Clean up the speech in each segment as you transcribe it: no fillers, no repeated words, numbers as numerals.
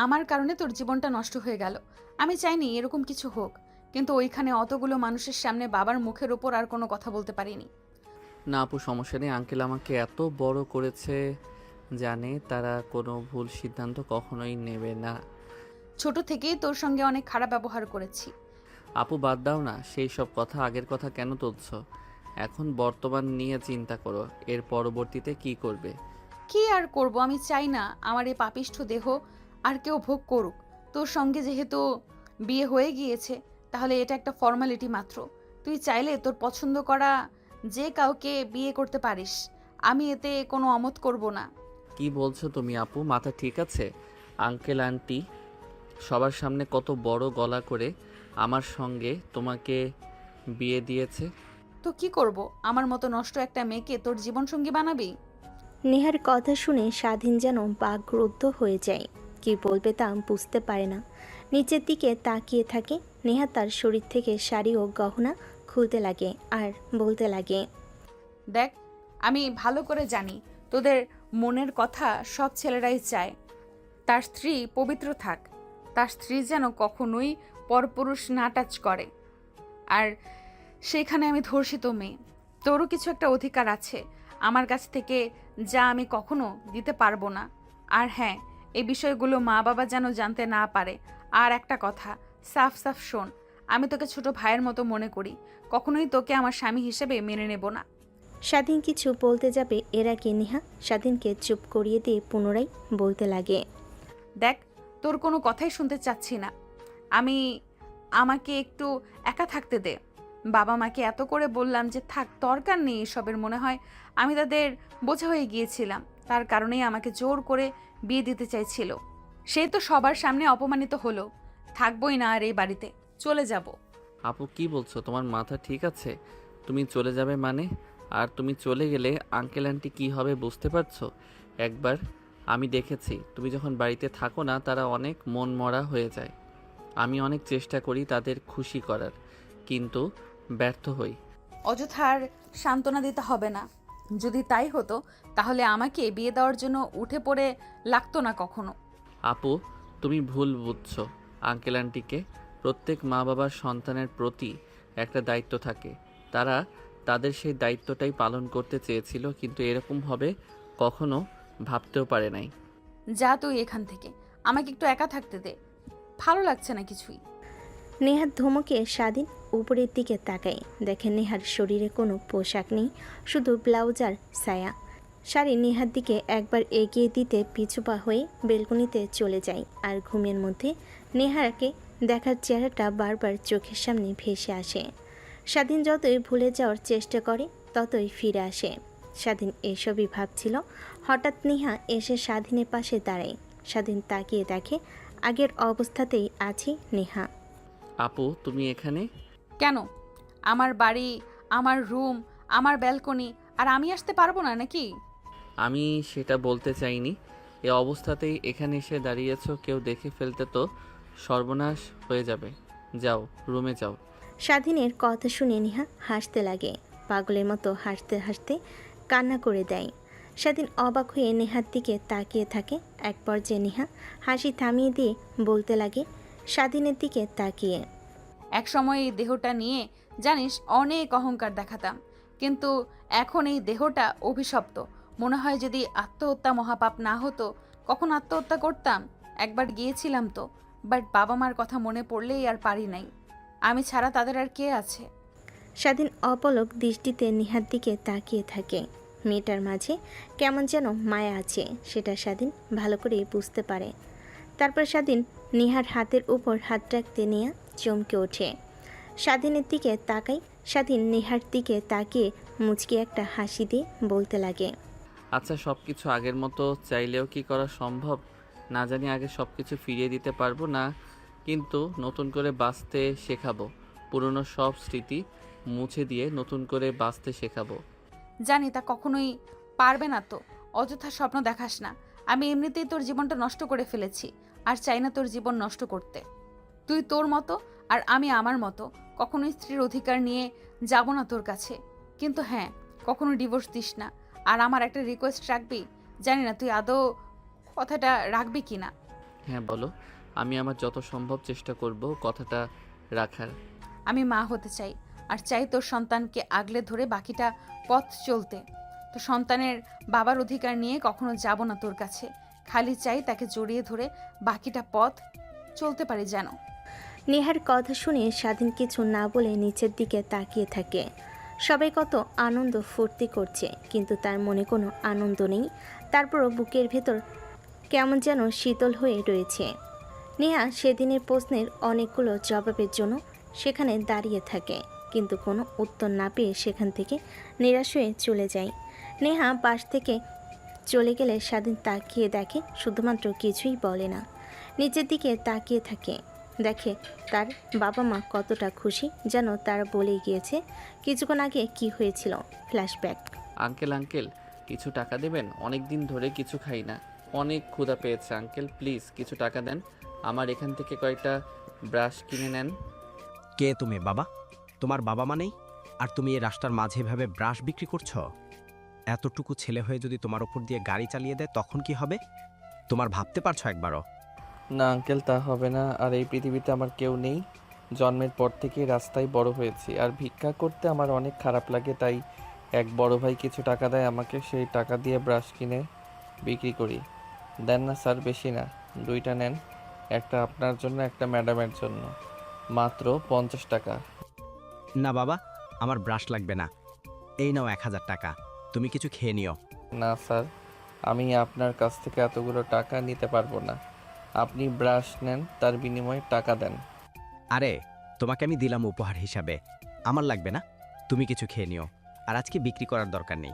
আমার কারণে তোর জীবনটা নষ্ট হয়ে গেল। আমি চাইনি এরকম কিছু হোক, কিন্তু ওইখানে অতগুলো মানুষের সামনে বাবার মুখের ওপর আর কোনো কথা বলতে পারিনি। না আপু, সমস্যা নেই। আঙ্কেল আমাকে এত বড় করেছে, জানে তারা কোনো ভুল সিদ্ধান্ত কখনোই নেবে না। ছোট থেকেই তোর সঙ্গে অনেক খারাপ ব্যবহার করেছি। আপু বাদ দাও না, সেই সব কথা, আগের কথা কেন তুলছো? এখন বর্তমান নিয়ে চিন্তা করো, এর পরবর্তীতে কি করবে। কি আর করব, আমি চাই না আমার এই পাপিষ্ঠ দেহ আর কেউ ভোগ করুক। তোর সঙ্গে যেহেতু বিয়ে হয়ে গিয়েছে, তাহলে এটা একটা ফর্মালিটি মাত্র। তুই চাইলে তোর পছন্দ করা যে কাউকে বিয়ে করতে পারিস। আমি এতে কোনো অমত করব না। কি বলছো তুমি আপু, মাথা ঠিক আছে? আঙ্কেল আন্টি সবার সামনে কত বড় গলা করে আমার সঙ্গে তোমাকে বিয়ে দিয়েছে। তো কি করব, আমার মতো নষ্ট একটা মেয়েকে তোর জীবনসঙ্গী বানাবি? নেহার কথা শুনে স্বাধীন যেন বাকরুদ্ধ হয়ে যায়। কি বলবে তা বুঝতে পারে না। নিচের দিকে তাকিয়ে থাকে। নেহা তার শরীর থেকে শাড়ি ও গহনা খুলতে লাগে আর বলতে লাগে, দেখ, আমি ভালো করে জানি তোদের মনের কথা সব ছেলেরাই চায় তার স্ত্রী পবিত্র থাক, তার স্ত্রী যেন কখনোই পরপুরুষ না টাচ করে। আর সেখানে আমি ধর্ষিত মেয়ে। তোরও কিছু একটা অধিকার আছে আমার কাছ থেকে, যা আমি কখনো দিতে পারবো না। আর হ্যাঁ, এই বিষয়গুলো মা বাবা যেন জানতে না পারে। আর একটা কথা, সাফ সাফ শোন, আমি তোকে ছোট ভাইয়ের মতো মনে করি, কখনোই তোকে আমার স্বামী হিসেবে মেনে নেব না। স্বাধীন কিছু বলতে যাবে এর আগে নেহা স্বাধীনকে চুপ করিয়ে দিয়ে পুনরায় বলতে লাগে, দেখ, তোর কোনো কথাই শুনতে চাচ্ছি না আমি। আমাকে একটু একা থাকতে দে। বাবা মাকে এত করে বললাম যে থাক, দরকার নেই এসবের। মনে হয় আমি তাদের বোঝা হয়ে গিয়েছিলাম, তার কারণেই আমাকে জোর করে বিয়ে দিতে চাইছিল। সে তো সবার সামনে অপমানিত হলো। থাকবোই না আর এই বাড়িতে, চলে যাব। আপু কি বলছো, তোমার মাথা ঠিক আছে? তুমি চলে যাবে মানে? আর তুমি চলে গেলে আঙ্কেল আন্টি কি হবে বুঝতে পারছো? একবার আমি দেখেছি, তুমি যখন বাড়িতে থাকো না তারা অনেক মন মরা হয়ে যায়। আমি অনেক চেষ্টা করি তাদের খুশি করার, কিন্তু ব্যর্থ হই। অযথার সান্ত্বনা দিতে হবে না। যদি তাই হতো তাহলে আমাকে বিয়ে দেওয়ার জন্য উঠে পড়ে লাগতো না কখনো। আপু তুমি ভুল বুঝছো। আঙ্কেল আন্টিকে প্রত্যেক মা বাবার সন্তানের প্রতি একটা দায়িত্ব থাকে। তারা তাদের সেই দায়িত্বটাই পালন করতে চেয়েছিল, কিন্তু এরকম হবে কখনো ভাবতেও পারে নাই। যা তুই এখান থেকে, আমাকে একটু একা থাকতে দে, ভালো লাগছে না কিছুই। নেহার ধমকে স্বাধীন উপরের দিকে তাকায়। দেখে নেহার শরীরে কোনো পোশাক নেই, শুধু ব্লাউজ আর ছায়া। শাড়ি নেহার দিকে একবার এগিয়ে দিতে পিছুপা হয়ে বেলকনিতে চলে যায়। আর ঘুমের মধ্যে নেহারকে দেখার চেহারাটা বারবার চোখের সামনে ভেসে আসে। স্বাধীন যতই ভুলে যাওয়ার চেষ্টা করে ততই ফিরে আসে। স্বাধীন এসবই ভাবছিল, হঠাৎ নেহা এসে স্বাধীনের পাশে দাঁড়ায়। স্বাধীন তাকিয়ে দেখে আগের অবস্থাতেই আছে নেহা। আপু তুমি এখানে? কেন? আমার বাড়ি, আমার রুম, আমার ব্যালকনি, আর আমি আসতে পারবো না নাকি? আমি সেটা বলতে চাইনি। এ অবস্থাতেই এখানে এসে দাঁড়িয়েছো, কেউ দেখে ফেলতে তো সর্বনাশ হয়ে যাবে। যাও, রুমে যাও। স্বাধীনের কথা শুনে নেহা হাসতে লাগে। পাগলের মতো হাসতে হাসতে কান্না করে দেয়। স্বাধীন অবাক হয়ে নেহার দিকে তাকিয়ে থাকে। এক পর্যায়ে নেহা হাসি থামিয়ে দিয়ে বলতে লাগে স্বাধীনের দিকে তাকিয়ে, এক সময় এই দেহটা নিয়ে জানিস অনেক অহংকার দেখাতাম, কিন্তু এখন এই দেহটা অভিশপ্ত। মনে হয় যদি আত্মহত্যা মহাপাপ না হতো, কখন আত্মহত্যা করতাম। একবার গিয়েছিলাম তো, বাট বাবা মার কথা মনে পড়লেই আর পারি নাই। আমি ছাড়া তাদের আর কে আছে? স্বাধীন অপলক দৃষ্টিতে নেহার দিকে তাকিয়ে থাকে। মেয়েটার মাঝে কেমন যেন মায়া আছে, সেটা স্বাধীন ভালো করে বুঝতে পারে। তারপর স্বাধীন নেহার হাতের উপর হাত রাখতে নেয়া চমকে ওঠে। স্বাধীনের দিকে তাকাই। স্বাধীন নেহার দিকে তাকিয়ে মুচকি একটা হাসি দিয়ে বলতে লাগে, আচ্ছা, সব কিছু আগের মতো চাইলেও কি করা সম্ভব? না জানি আগে সব কিছু ফিরিয়ে দিতে পারবো না, কিন্তু নতুন করে বাঁচতে শেখাবো। পুরনো সব স্মৃতি মুছে দিয়ে নতুন করে বাঁচতে শেখাবো। জানি তা কখনোই পারবে না তো। অযথা স্বপ্ন দেখাস না। আমি এমনিতেই তোর জীবনটা নষ্ট করে ফেলেছি, আর চাই না তোর জীবন নষ্ট করতে। তুই তোর মতো আর আমি আমার মতো, কখনোই স্ত্রীর অধিকার নিয়ে যাব না তোর কাছে। কিন্তু হ্যাঁ, কখনো ডিভোর্স দিস না। আর আমার একটা রিকোয়েস্ট রাখবি, জানি না তুই আদৌ কথাটা রাখবি কি না। হ্যাঁ বলো। আমি আমার যত সম্ভব চেষ্টা করব কথাটা রাখার। আমি মা হতে চাই, আর চাই তোর সন্তানকে আগলে ধরে বাকিটা পথ চলতে। তো সন্তানের বাবার অধিকার নিয়ে কখনো যাব না তোর কাছে, খালি চাই তাকে জড়িয়ে ধরে বাকিটা পথ চলতে পারি যেন। নেহার কথা শুনে স্বাধীন কিছু না বলে নিচের দিকে তাকিয়ে থাকে। সবাই কত আনন্দ ফুর্তি করছে, কিন্তু তার মনে কোনো আনন্দ নেই। তারপরও বুকের ভেতর কেমন যেন শীতল হয়ে রয়েছে। নেহা সেদিনের প্রশ্নের অনেকগুলো জবাবের জন্য সেখানে দাঁড়িয়ে থাকে, কিন্তু কোনো উত্তর না পেয়ে সেখান থেকে নিরাশ হয়ে চলে যায়। নেহা পাশ থেকে চলে গেলে স্বাধীন তাকিয়ে দেখে, শুধুমাত্র কিছুই বলে না, নিচের দিকে তাকিয়ে থাকে। দেখে তার বাবা মা কতটা খুশি, যেন তারা বলেই গিয়েছে কিছুক্ষণ আগে কি হয়েছিল। ফ্ল্যাশব্যাক। আঙ্কেল আঙ্কেল কিছু টাকা দেবেন? অনেক দিন ধরে কিছু খাই না, অনেক ক্ষুধা পেয়েছে আঙ্কেল, প্লিজ কিছু টাকা দেন, আমার এখান থেকে কয়েকটা ব্রাশ কিনে নেন। কে তুমি বাবা? তোমার বাবা মা নেই, আর তুমি এই রাস্তার মাঝে এভাবে ব্রাশ বিক্রি করছো? এতটুকু ছেলে হয়ে যদি তোমার উপর দিয়ে গাড়ি চালিয়ে দেয় তখন কি হবে? তোমার ভাবতে পারছো একবারও? না আঙ্কেল, তা হবে না। আর এই পৃথিবীতে আমার কেউ নেই, জন্মের পর থেকেই রাস্তায় বড় হয়েছি, আর ভিক্ষা করতে আমার অনেক খারাপ লাগে, তাই এক বড় ভাই কিছু টাকা দেয় আমাকে, সেই টাকা দিয়ে ব্রাশ কিনে বিক্রি করি। দেন না স্যার, বেশি না, দুইটা নেন, একটা আপনার জন্য একটা ম্যাডামের জন্য, মাত্র 50 টাকা। না বাবা, আমার ব্রাশ লাগবে না। এই নাও 1000 টাকা, তুমি কিছু খেয়ে নিও। না স্যার, আমি আপনার কাছ থেকে এতগুলো টাকা নিতে পারবো না, আপনি ব্রাশ নেন, তার বিনিময়ে টাকা দেন। আরে তোমাকে আমি দিলাম উপহার হিসাবে, আমার লাগবে না, তুমি কিছু খেয়ে নিও। আর আজকে বিক্রি করার দরকার নেই।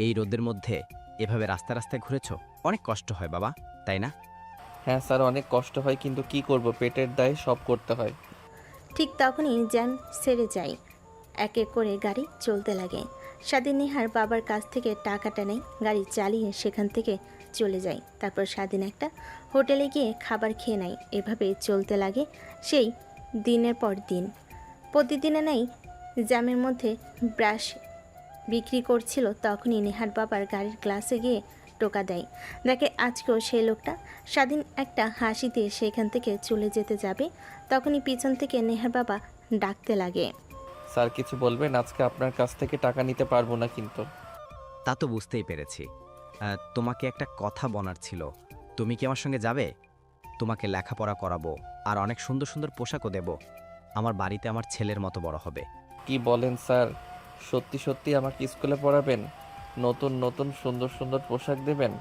এই রোদের মধ্যে এভাবে রাস্তা রাস্তায় ঘুরেছো, অনেক কষ্ট হয় বাবা, তাই না? হ্যাঁ স্যার, অনেক কষ্ট হয়, কিন্তু কি করব, পেটের দায়ে সব করতে হয়। ঠিক তখনই জ্যাম সেরে যায়। এক এক করে গাড়ি চলতে লাগে। স্বাধীন নেহার বাবার কাছ থেকে টাকাটা নেয়, গাড়ি চালিয়ে সেখান থেকে চলে যায়। তারপর স্বাধীন একটা হোটেলে গিয়ে খাবার খেয়ে নেয়। এভাবে চলতে লাগে সেই দিনের পর দিন। প্রতিদিনে নেই জ্যামের মধ্যে ব্রাশ বিক্রি করছিল, তখনই নেহার বাবার গাড়ির গ্লাসে গিয়ে টোকা দেয়। দেখে আজকেও সেই লোকটা। স্বাধীন একটা হাসি দিয়ে সেখান থেকে চলে যেতে যাবে, তখনই পিছন থেকে নেহার বাবা ডাকতে লাগে। স্যার কিছু বলবেন? আজকে আপনার কাছ থেকে টাকা নিতে পারবো না কিন্তু। তা তো বুঝতেই পেরেছি। তোমাকে একটা কথা বলার ছিল, তুমি কি আমার সঙ্গে যাবে? তোমাকে লেখাপড়া করাবো, আর অনেক সুন্দর সুন্দর পোশাকও দেব। আমার বাড়িতে আমার ছেলের মতো বড় হবে। কি বলেন স্যার? সত্যি সত্যি আমাকে স্কুলে পড়াবেন? নতুন নতুন সুন্দর সুন্দর পোশাক দেবেন?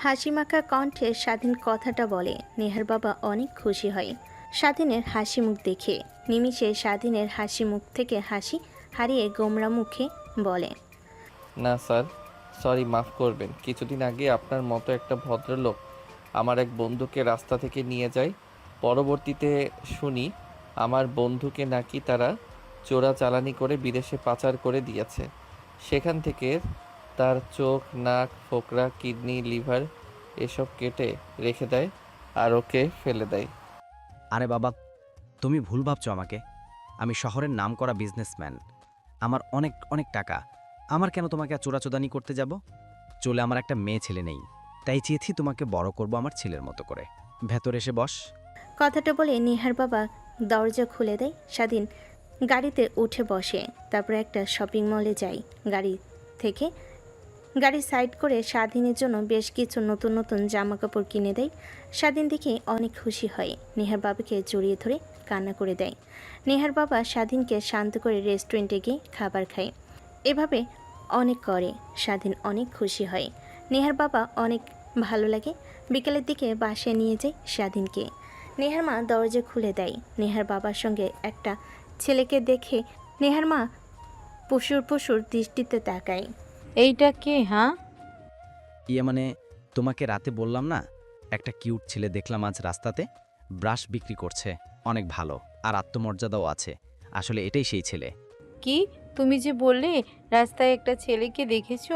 হাসিমাখা কণ্ঠে স্বাধীন কথাটা বলে। নেহার বাবা অনেক খুশি হয় স্বাধীনের হাসি মুখ দেখে। নিমিষে স্বাধীনের হাসি মুখ থেকে হাসি হারিয়ে গোমরা মুখে বলে, না স্যার, সরি, মাফ করবেন। কিছুদিন আগে আপনার মতো একটা ভদ্রলোক আমার এক বন্ধুকে রাস্তা থেকে নিয়ে যায়। পরবর্তীতে শুনি আমার বন্ধুকে নাকি তারা চোরাচালানি করে বিদেশে পাচার করে দিয়েছে। সেখান থেকে তার চোখ, নাক, ফোকরা, কিডনি, লিভার এসব কেটে রেখে দেয় আর ওকে ফেলে দেয়। আরে বাবা, তুমি ভুল ভাবছো আমাকে। আমি শহরের নামকরা বিজনেসম্যান, আমার অনেক অনেক টাকা। আমার কেন তোমাকে চোরাচোদানি করতে যাব? চলে আমার একটা মেয়ে ছেলে নেই, তাই চেয়েছি তোমাকে বড় করব আমার ছেলের মতো করে। ভেতর এসে বস। কথাটা বলে নেহার বাবা দরজা খুলে দেয়। স্বাধীন গাড়িতে উঠে বসে। তারপর একটা শপিং মলে যায়। গাড়ি সাইড করে স্বাধীনের জন্য বেশ কিছু নতুন নতুন জামা কাপড় কিনে দেয়। স্বাধীন দেখে অনেক খুশি হয়, নেহার বাবাকে জড়িয়ে ধরে কান্না করে দেয়। নেহার বাবা স্বাধীনকে শান্ত করে রেস্টুরেন্টে গিয়ে খাবার খায়। এভাবে অনেক করে স্বাধীন অনেক খুশি হয়। নেহার বাবা অনেক ভালো লাগে। বিকেলের দিকে বাসায় নিয়ে যায় স্বাধীনকে। নেহার মা দরজা খুলে দেয়। নেহার বাবার সঙ্গে একটা ছেলেকে দেখে নেহার মা পশুর পশুর দৃষ্টিতে তাকায়। এইটা কে? হ্যাঁ, মানে তোমাকে রাতে বললাম না, একটা কিউট ছেলে দেখলাম আজ রাস্তাতে, ব্রাশ বিক্রি করছে, অনেক ভালো আর আত্মমর্যাদাও আছে। আসলে এটাই সেই ছেলে। কি তুমি যে বললে রাস্তায় একটা ছেলেকে দেখেছো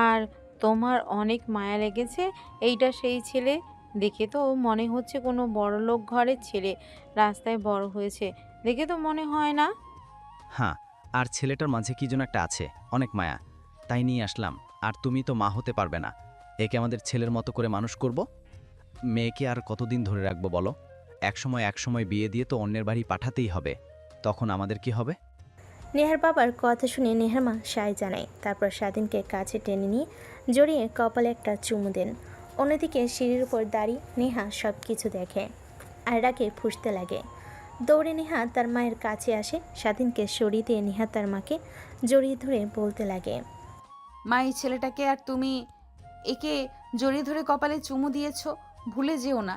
আর তোমার অনেক মায়া লেগেছে, এইটা সেই ছেলে? দেখে তো মনে হচ্ছে কোনো বড়লোক ঘরের ছেলে, রাস্তায় বড় হয়েছে দেখে তো মনে হয় না। হ্যাঁ, আর ছেলেটার মাঝে কি যেন একটা আছে, অনেক মায়া, তাই নিয়ে আসলাম। আর তুমি তো মা হতে পারবে না, একে আমাদের ছেলের মতো করে মানুষ করব। মেয়েকে আর কতদিন ধরে রাখবো বলো? এক সময় বিয়ে দিয়ে তো অন্যের বাড়ি পাঠাতেই হবে। তখন আমাদের কি হবে? নেহার বাবার কথা শুনে নেহার মা সায় জানায়। তারপর স্বাধীনকে কাছে টেনে নিয়ে জড়িয়ে কপালে একটা চুমু দেন। অন্যদিকে সিঁড়ির উপর দাঁড়িয়ে নেহা সব কিছু দেখে আর রাগে ফুঁসতে লাগে। দৌড়ে নেহা তার মায়ের কাছে আসে। স্বাধীনকে সরিয়ে দিয়ে নেহা তার মাকে জড়িয়ে ধরে বলতে লাগে, মা, এই ছেলেটাকে আর তুমি একে জড়িয়ে ধরে কপালে চুমু দিয়েছো, ভুলে যেও না।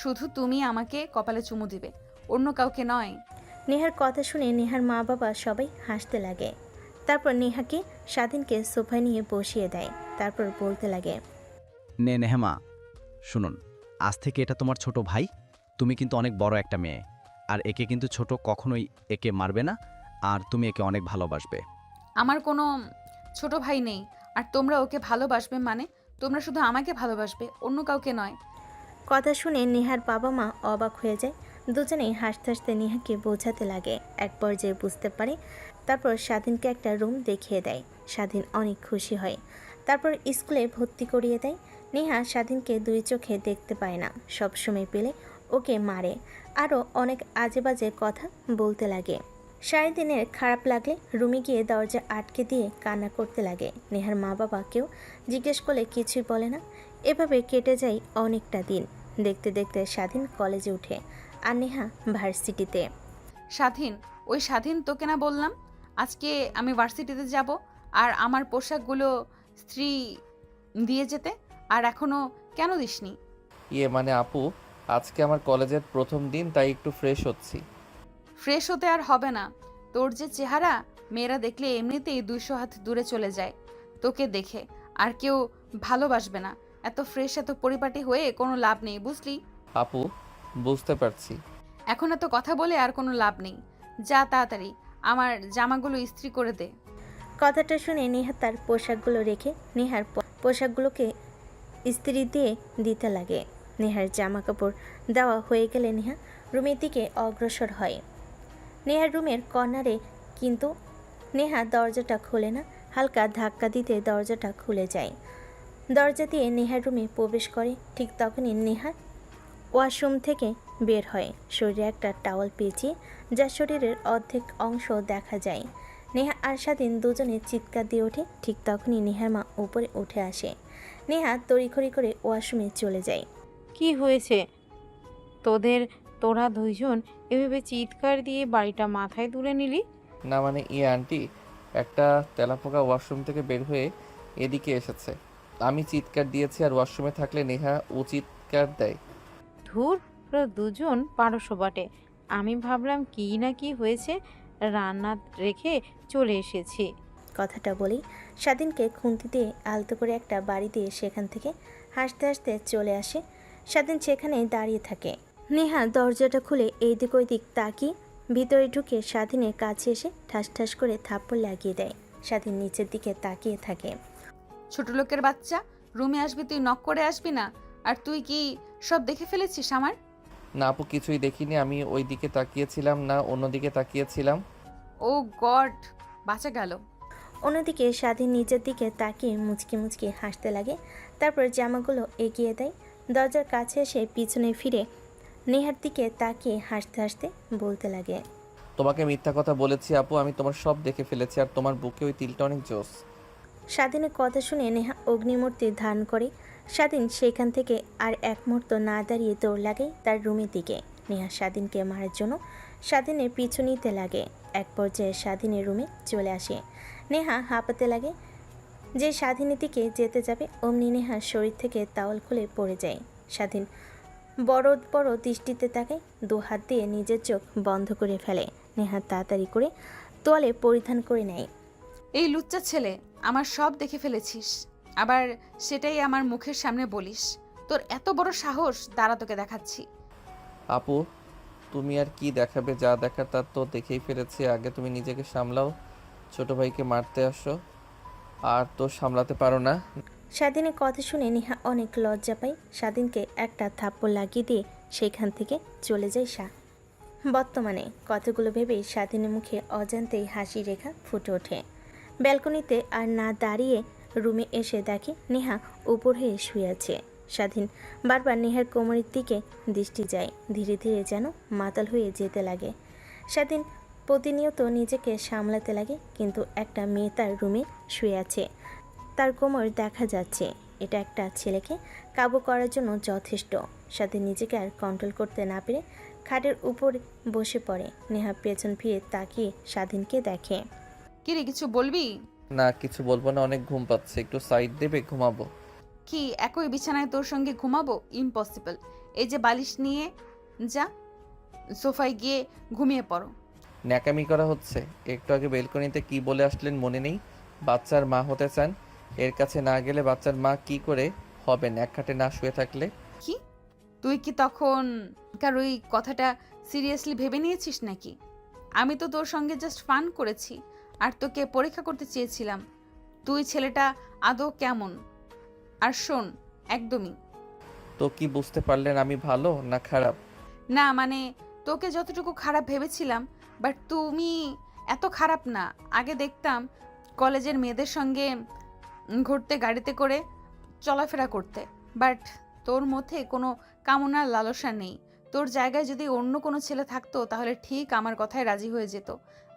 শুধু তুমি আমাকে কপালে চুমু দিবে, অন্য কাউকে নয়। নেহার কথা শুনে নেহার মা বাবা সবাই হাসতে লাগে। তারপর নেহাকে স্বাধীনকে সোফায় নিয়ে বসিয়ে দেয়। তারপর বলতে লাগে, নেহামা, শুনুন, আজ থেকে এটা তোমার ছোট ভাই। তুমি কিন্তু অনেক বড় একটা মেয়ে, আর একে কিন্তু ছোট কখনোই একে মারবে না, আর তুমি একে অনেক ভালোবাসবে। আমার কোনো ছোট ভাই নেই, আর তোমরা ওকে ভালোবাসবে মানে তোমরা শুধু আমাকে ভালোবাসবে, অন্য কাউকে নয়। কথা শুনে নেহার বাবা মা অবাক হয়ে যায়। দুজনেই হাসতে হাসতে নেহাকে বোঝাতে লাগে। এক পর্যায়ে বুঝতে পারে। তারপর স্বাধীনকে একটা রুম দেখিয়ে দেয়। স্বাধীন অনেক খুশি হয়। তারপর স্কুলে ভর্তি করিয়ে দেয়। নেহা স্বাধীনকে দুই চোখে দেখতে পায় না, সবসময় পেলে ওকে মারে, আরও অনেক আজে বাজে কথা বলতে লাগে। সারাদিনের খারাপ লাগলে রুমে গিয়ে দরজা আটকে দিয়ে কান্না করতে লাগে। নেহার মা বাবা কেউ জিজ্ঞেস করলে কিছুই বলে না। এভাবে কেটে যায় অনেকটা দিন। দেখতে দেখতে স্বাধীন কলেজে উঠে আর নেহা ভার্সিটিতে। স্বাধীন, ওই স্বাধীন তোকে না বললাম আজকে আমি ভার্সিটিতে যাব আর আমার পোশাকগুলো স্ত্রী দিয়ে যেতে, আর এখনো কেন দিসনি? মানে আপু, আজকে আমার কলেজের প্রথম দিন, তাই একটু ফ্রেশ হচ্ছি। ফ্রেশ হতে আর হবে না, তোর যে চেহারা, মেয়েরা দেখলে এমনিতেই 200 হাত দূরে চলে যায় তোকে দেখে, আর কেউ ভালোবাসবে না। এত ফ্রেশ এত পরিপাটি হয়ে কোনো লাভ নেই, বুঝলি? আপু, বুঝতে পারছি। এখন এত কথা বলে আর কোনো লাভ নেই, যা তাড়াতাড়ি আমার জামাগুলো ইস্ত্রি করে দে। কথাটা শুনে নেহা তার পোশাকগুলো রেখে নেহার পোশাকগুলোকে ইস্ত্রি দিয়ে দিতে লাগে। নেহার জামা কাপড় দেওয়া হয়ে গেলে নেহা রুমের দিকে অগ্রসর হয়। নেহার রুমের কর্নারে, কিন্তু নেহা দরজাটা খোলে না। হালকা ধাক্কা দিতে দরজাটা খুলে যায়। দরজা দিয়ে নেহার রুমে প্রবেশ করে। ঠিক তখনই নেহা ওয়াশরুম থেকে বের হয়, শরীরে একটা টাওয়াল পেঁচিয়ে, যা শরীরের অর্ধেক অংশ দেখা যায়। নেহা আর স্বাধীন দুজনে চিৎকার দিয়ে ওঠে। ঠিক তখনই নেহার মা উপরে উঠে আসে। নেহা তড়িঘড়ি করে ওয়াশরুমে চলে যায়। কি হয়েছে তোরা দুইজন এভাবে চিৎকার দিয়ে বাড়িটা মাথায় তুলে নিলি? না মানে আন্টি, একটা তেলাপোকা ওয়াশরুম থেকে বের হয়ে এদিকে এসেছে। আমি চিৎকার দিয়েছি, আর ওয়াশরুমে থাকলে নেহা ও চিৎকার দেয়। ধুর, তোরা দুজন পারসো বটে। আমি ভাবলাম কি না কি হয়েছে, রান্না রেখে চলে এসেছি। কথাটা বলেই স্বাধীনকে খুন্তি দিয়ে আলতো করে একটা বাড়ি দিয়ে সেখান থেকে হাসতে হাসতে চলে আসে। স্বাধীন সেখানেই দাঁড়িয়ে থাকে। নেহা দরজাটা খুলে এইদিক ওইদিক তাকিয়ে ভিতরে ঢুকে স্বাধীনের কাছে এসে ঠাস ঠাস করে থাপ্পড় লাগিয়ে দেয়। স্বাধীন নিচের দিকে তাকিয়ে থাকে। ছোট লোকের বাচ্চা, রুমে আসবি তুই নক করে আসবি না? আর তুই কি সব দেখে ফেলেছিস আমার? না আপু, কিছুই দেখিনি। আমি ওই দিকে তাকিয়েছিলাম না, অন্যদিকে তাকিয়েছিলাম। ও গড, বাঁচা গেল। অন্যদিকে স্বাধীন নিচের দিকে তাকিয়ে মুচকি মুচকি হাসতে লাগে। তারপর জামাগুলো এগিয়ে দেয়। দরজার কাছে এসে পিছনে ফিরে নেহার দিকে তাকিয়ে হাসতে হাসতে বলতে লাগে, তোমাকে মিথ্যা কথা বলেছি আপু, আমি তোমার সব দেখে ফেলেছি, আর তোমার বুকে ওই তিলটা অনেক জোস। স্বাধীনের কথা শুনে নেহা অগ্নিমূর্তি ধারণ করে। স্বাধীন সেখান থেকে আর এক মুহূর্ত না দাঁড়িয়ে দৌড় লাগে তার রুমের দিকে। নেহা স্বাধীনকে মারার জন্য স্বাধীনের পিছু নিতে লাগে। এক পর্যায়ে স্বাধীনের রুমে চলে আসে। নেহা হাঁপাতে লাগে। যে স্বাধীনের দিকে যেতে যাবে অমনি নেহার শরীর থেকে তাওয়াল খুলে পড়ে যায়। স্বাধীন বড় বড় দৃষ্টিতে তাকায়, দু হাত দিয়ে নিজের চোখ বন্ধ করে ফেলে। নেহা তাড়াতাড়ি করে তোয়ালে পরিধান করে নেয়। এই লুচ্চা ছেলে, আমার সব দেখে ফেলেছিস, আবার সেটাই আমার মুখের সামনে বলিস? তোর এত বড় সাহস, দাঁড়া তোকে দেখাচ্ছি। আপু, তুমি আর কি দেখাবে? যা দেখার তা তো দেখেই ফেলেছি। আগে তুমি নিজেকে সামলাও। ছোট ভাইকে মারতে আসো আর তো সামলাতে পারো না। স্বাধীনের কথা শুনে নেহা অনেক লজ্জা পায়। স্বাধীনকে একটা থাপ্পড় লাগিয়ে দিয়ে সেখান থেকে চলে যায় বর্তমানে কথাগুলো ভেবেই স্বাধীনের মুখে অজান্তেই হাসি রেখা ফুটে ওঠে। ব্যালকনিতে আর না দাঁড়িয়ে রুমে এসে দেখে নেহা উপর হয়ে শুয়ে আছে। স্বাধীন বারবার নেহার কোমরের দিকে দৃষ্টি যায়, ধীরে ধীরে যেন মাতাল হয়ে যেতে লাগে। স্বাধীন প্রতিনিয়ত নিজেকে সামলাতে লাগে, কিন্তু একটা মেয়ে তার রুমে শুয়ে আছে, তার কোমর দেখা যাচ্ছে। এটা একটা ছেলেকে কাবু করার জন্য যথেষ্ট। স্বাধীন নিজেকে আর কন্ট্রোল করতে না পেরে খাটের উপর বসে পড়ে। নেহা পেছন ফিরে তাকিয়ে স্বাধীনকে দেখে। কিরে কিছু বলবি? না কিছু বলবো না, অনেক ঘুম পাচ্ছে, একটু সাইড দেবে, ঘুমাবো। কি একই বিছানায় তোর সঙ্গে ঘুমাবো? ইম্পসিবল। এই যে বালিশ নিয়ে যা, সোফায় গিয়ে ঘুমিয়ে পড়ো। ন্যাকামি করা হচ্ছে। একটু আগে বেলকনিতে কি বলে আসলেন মনে নেই? বাচ্চার মা হতে চান। এর কাছে না গেলে বাচ্চার মা কি করে হবেন এক খাটে না শুয়ে থাকলে? কি তুই কি তখন কার ওই কথাটা সিরিয়াসলি ভেবে নিয়েছিস নাকি? আমি তো তোর সঙ্গে জাস্ট ফান করেছি আর তোকে পরীক্ষা করতে চেয়েছিলাম তুই ছেলেটা আদৌ কেমন। আর শোন, একদমই তো কি বুঝতে পারলেন আমি ভালো না খারাপ? না, মানে তোকে যতটুকু খারাপ ভেবেছিলাম, বাট তুমি এত খারাপ না। আগে দেখতাম কলেজের মেয়েদের সঙ্গে ঘুরতে, গাড়িতে করে চলাফেরা করতে, বাট তোর মধ্যে কোনো কামনার লালসা নেই। তোর জায়গায় যদি অন্য কোনো ছেলে থাকতো তাহলে ঠিক আমার কথায় রাজি হয়ে যেত,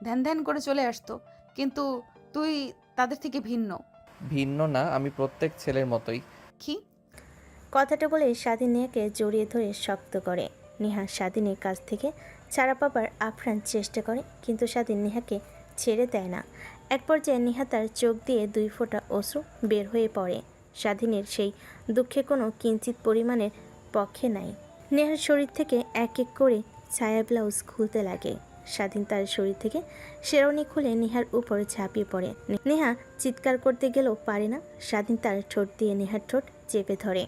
ধ্যান ধ্যান করে চলে আসতো, কিন্তু তুই তাদের থেকে ভিন্ন। ভিন্ন না, আমি প্রত্যেক ছেলের মতোই। কি? কথাটা বলে স্বাধীন নেহাকে জড়িয়ে ধরে শক্ত করে। নেহা স্বাধীনের কাছ থেকে ছাড়া পাবার আপ্রাণ চেষ্টা করে, কিন্তু স্বাধীন নেহাকে ছেড়ে দেয় না। এক পর্যায়ে নেহা তার চোখ দিয়ে 2 ফোঁটা অশ্রু বের হয়ে পড়ে। স্বাধীনের সেই দুঃখে কোনো কিঞ্চিত পরিমাণের পক্ষে নাই। নেহার শরীর থেকে এক এক করে ছায়া ব্লাউজ খুলতে লাগে। স্বাধীন তার শরীর থেকে শেরওয়ানি খুলে নেহার উপর ঝাঁপিয়ে পড়ে। নেহা চিৎকার করতে গেলেও পারে না। স্বাধীন তার ঠোঁট দিয়ে নেহার ঠোঁট চেপে ধরে।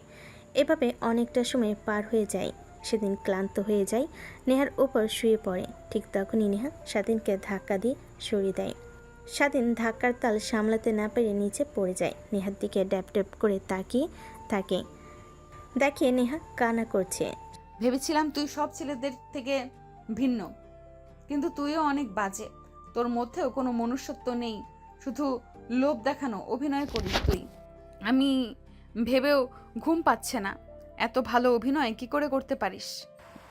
এভাবে অনেকটা সময় পার হয়ে যায়। সেদিন ক্লান্ত হয়ে যায়, নেহার উপর শুয়ে পড়ে। ঠিক তখনই নেহা স্বাধীনকে ধাক্কা দিয়ে সরিয়ে দেয়। স্বাধীন ধাক্কার তাল সামলাতে না পেরে নিচে পড়ে যায়। নেহার দিকে ড্যাপ ড্যাপ করে তাকিয়ে থাকে, দেখে নেহা কান্না করছে। ভেবেছিলাম তুই সব ছেলেদের থেকে ভিন্ন, কিন্তু তুইও অনেক বাজে। তোর মধ্যেও কোনো মনুষ্যত্ব নেই, শুধু লোভ দেখানো অভিনয় করিস তুই। আমি ভেবেও ঘুম পাচ্ছে না, এত ভালো অভিনয় কি করে করতে পারিস?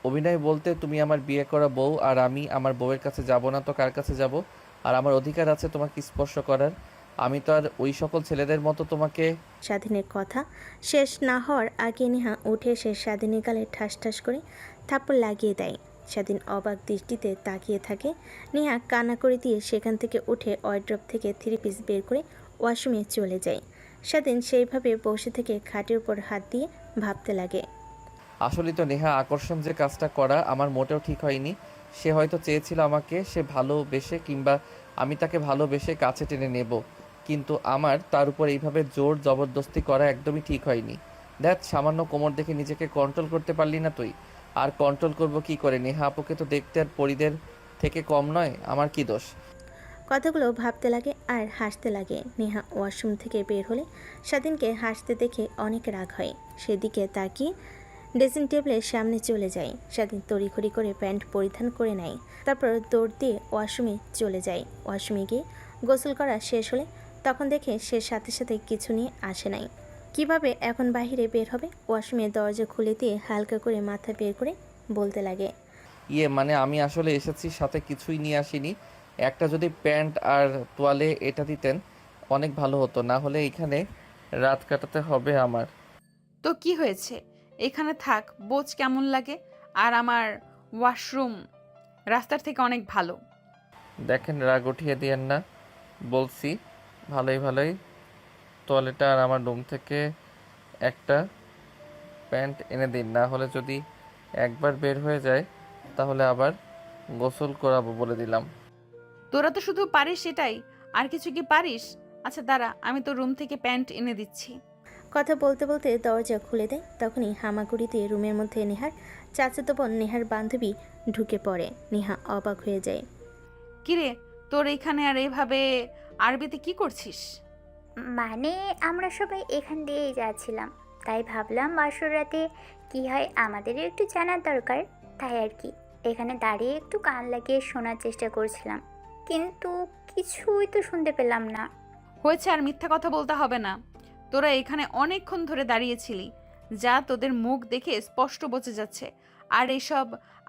অভিনয় বলতে তুমি আমার বিয়ে করা বউ, আর আমি আমার বউয়ের কাছে যাব না তো কার কাছে যাব? আর আমার অধিকার আছে তোমাকে স্পর্শ করার। আমি তো আর ওই সকল ছেলেদের মতো তোমাকে। স্বাধীনের কথা শেষ না হওয়ার আগে নেহা উঠে এসে স্বাধীনের গালে ঠাস ঠাস করে থাপ্পড় লাগিয়ে দেয়। স্বাধীন অবাক দৃষ্টিতে তাকিয়ে থাকে। নেহা কান্না করে দিয়ে সেখান থেকে উঠে ওয়ার্ড্রপ থেকে 3 পিস বের করে ওয়াশরুমে চলে যায়। স্বাধীন সেইভাবে বসে থেকে খাটের উপর হাত দিয়ে ভাবতে লাগে। আসলে তো নেহা আকর্ষণ যে কাজটা করা আমার মোটেও ঠিক হয়নি। সে হয়তো চেয়েছিল আমাকে সে ভালোবেসে, কিংবা আমি তাকে ভালোবেসে কাছে টেনে নেব, কিন্তু আমার তার উপর এইভাবে জোর জবরদস্তি করা একদমই ঠিক হয়নি। দেখ, সামান্য কোমর দেখে নিজেকে কন্ট্রোল করতে পারলি না তুই, আর কন্ট্রোল করব কি করে? নেহা আপুকে তো দেখতে আর পরিদের থেকে কম নয়, আমার কি দোষ? কথাগুলো ভাবতে লাগে আর হাসতে লাগে। নেহা ওয়াশরুম থেকে বের হলে স্বাধীনকে হাসতে দেখে অনেক রাগ হয়। সেদিকে তাকিয়ে ড্রেসিং টেবিলের সামনে চলে যায়। স্বাধীন তড়িঘড়ি করে প্যান্ট পরিধান করে নেয়, তারপর দৌড় দিয়ে ওয়াশরুমে চলে যায়। ওয়াশরুমে গিয়ে গোসল করা শেষ হলে তখন দেখে সে সাথে সাথে কিছু নিয়ে আসে নাই। কিভাবে এখন বাইরে বের হবে? ওয়াশরুমের দরজা খুলে দিয়ে হালকা করে মাথা বের করে বলতে লাগে, মানে আমি আসলে এসেছি, সাথে কিছুই নিয়ে আসিনি। একটা যদি প্যান্ট আর তোয়ালে এটা দিতেন অনেক ভালো হতো, না হলে এখানে রাত কাটাতে হবে আমার। তো কি হয়েছে, এখানে থাক, বোঝ কেমন লাগে। আর আমার ওয়াশরুম রাস্তার থেকে অনেক ভালো। দেখেন, রাগ উঠিয়ে দিয়েন না, বলছি ভালোই ভালোই। তোয়ালেটা আর আমার রুম থেকে একটা প্যান্ট এনে দিন, না হলে যদি একবার বের হয়ে যায় তাহলে আবার গোসল করাবো বলে দিলাম। তোরা তো শুধু পারিস এটাই, আর কিছু কি পারিস? আচ্ছা দাঁড়া, আমি তো রুম থেকে প্যান্ট এনে দিচ্ছি। কথা বলতে বলতে দরজা খুলে দেয়। তখনই হামাগুড়ি দিয়ে রুমের মধ্যে নেহার চাচাতো বোন নেহার বান্ধবী ঢুকে পড়ে। নেহা অবাক হয়ে যায়। কিরে, তোর এইখানে আর এইভাবে আরবিতে কি করছিস? মানে আমরা সবাই এখান দিয়েই যাচ্ছিলাম, তাই ভাবলাম বাসর রাতে কী হয় আমাদেরও একটু জানার দরকার, তাই আর কি এখানে দাঁড়িয়ে একটু কান লাগিয়ে শোনার চেষ্টা করছিলাম, কিন্তু কিছুই তো শুনতে পেলাম না। হয়েছে, আর মিথ্যা কথা বলতে হবে না। তোরা এখানে অনেকক্ষণ ধরে দাঁড়িয়েছিলি, যা তোদের মুখ দেখে স্পষ্ট বোঝা যাচ্ছে। আর এসব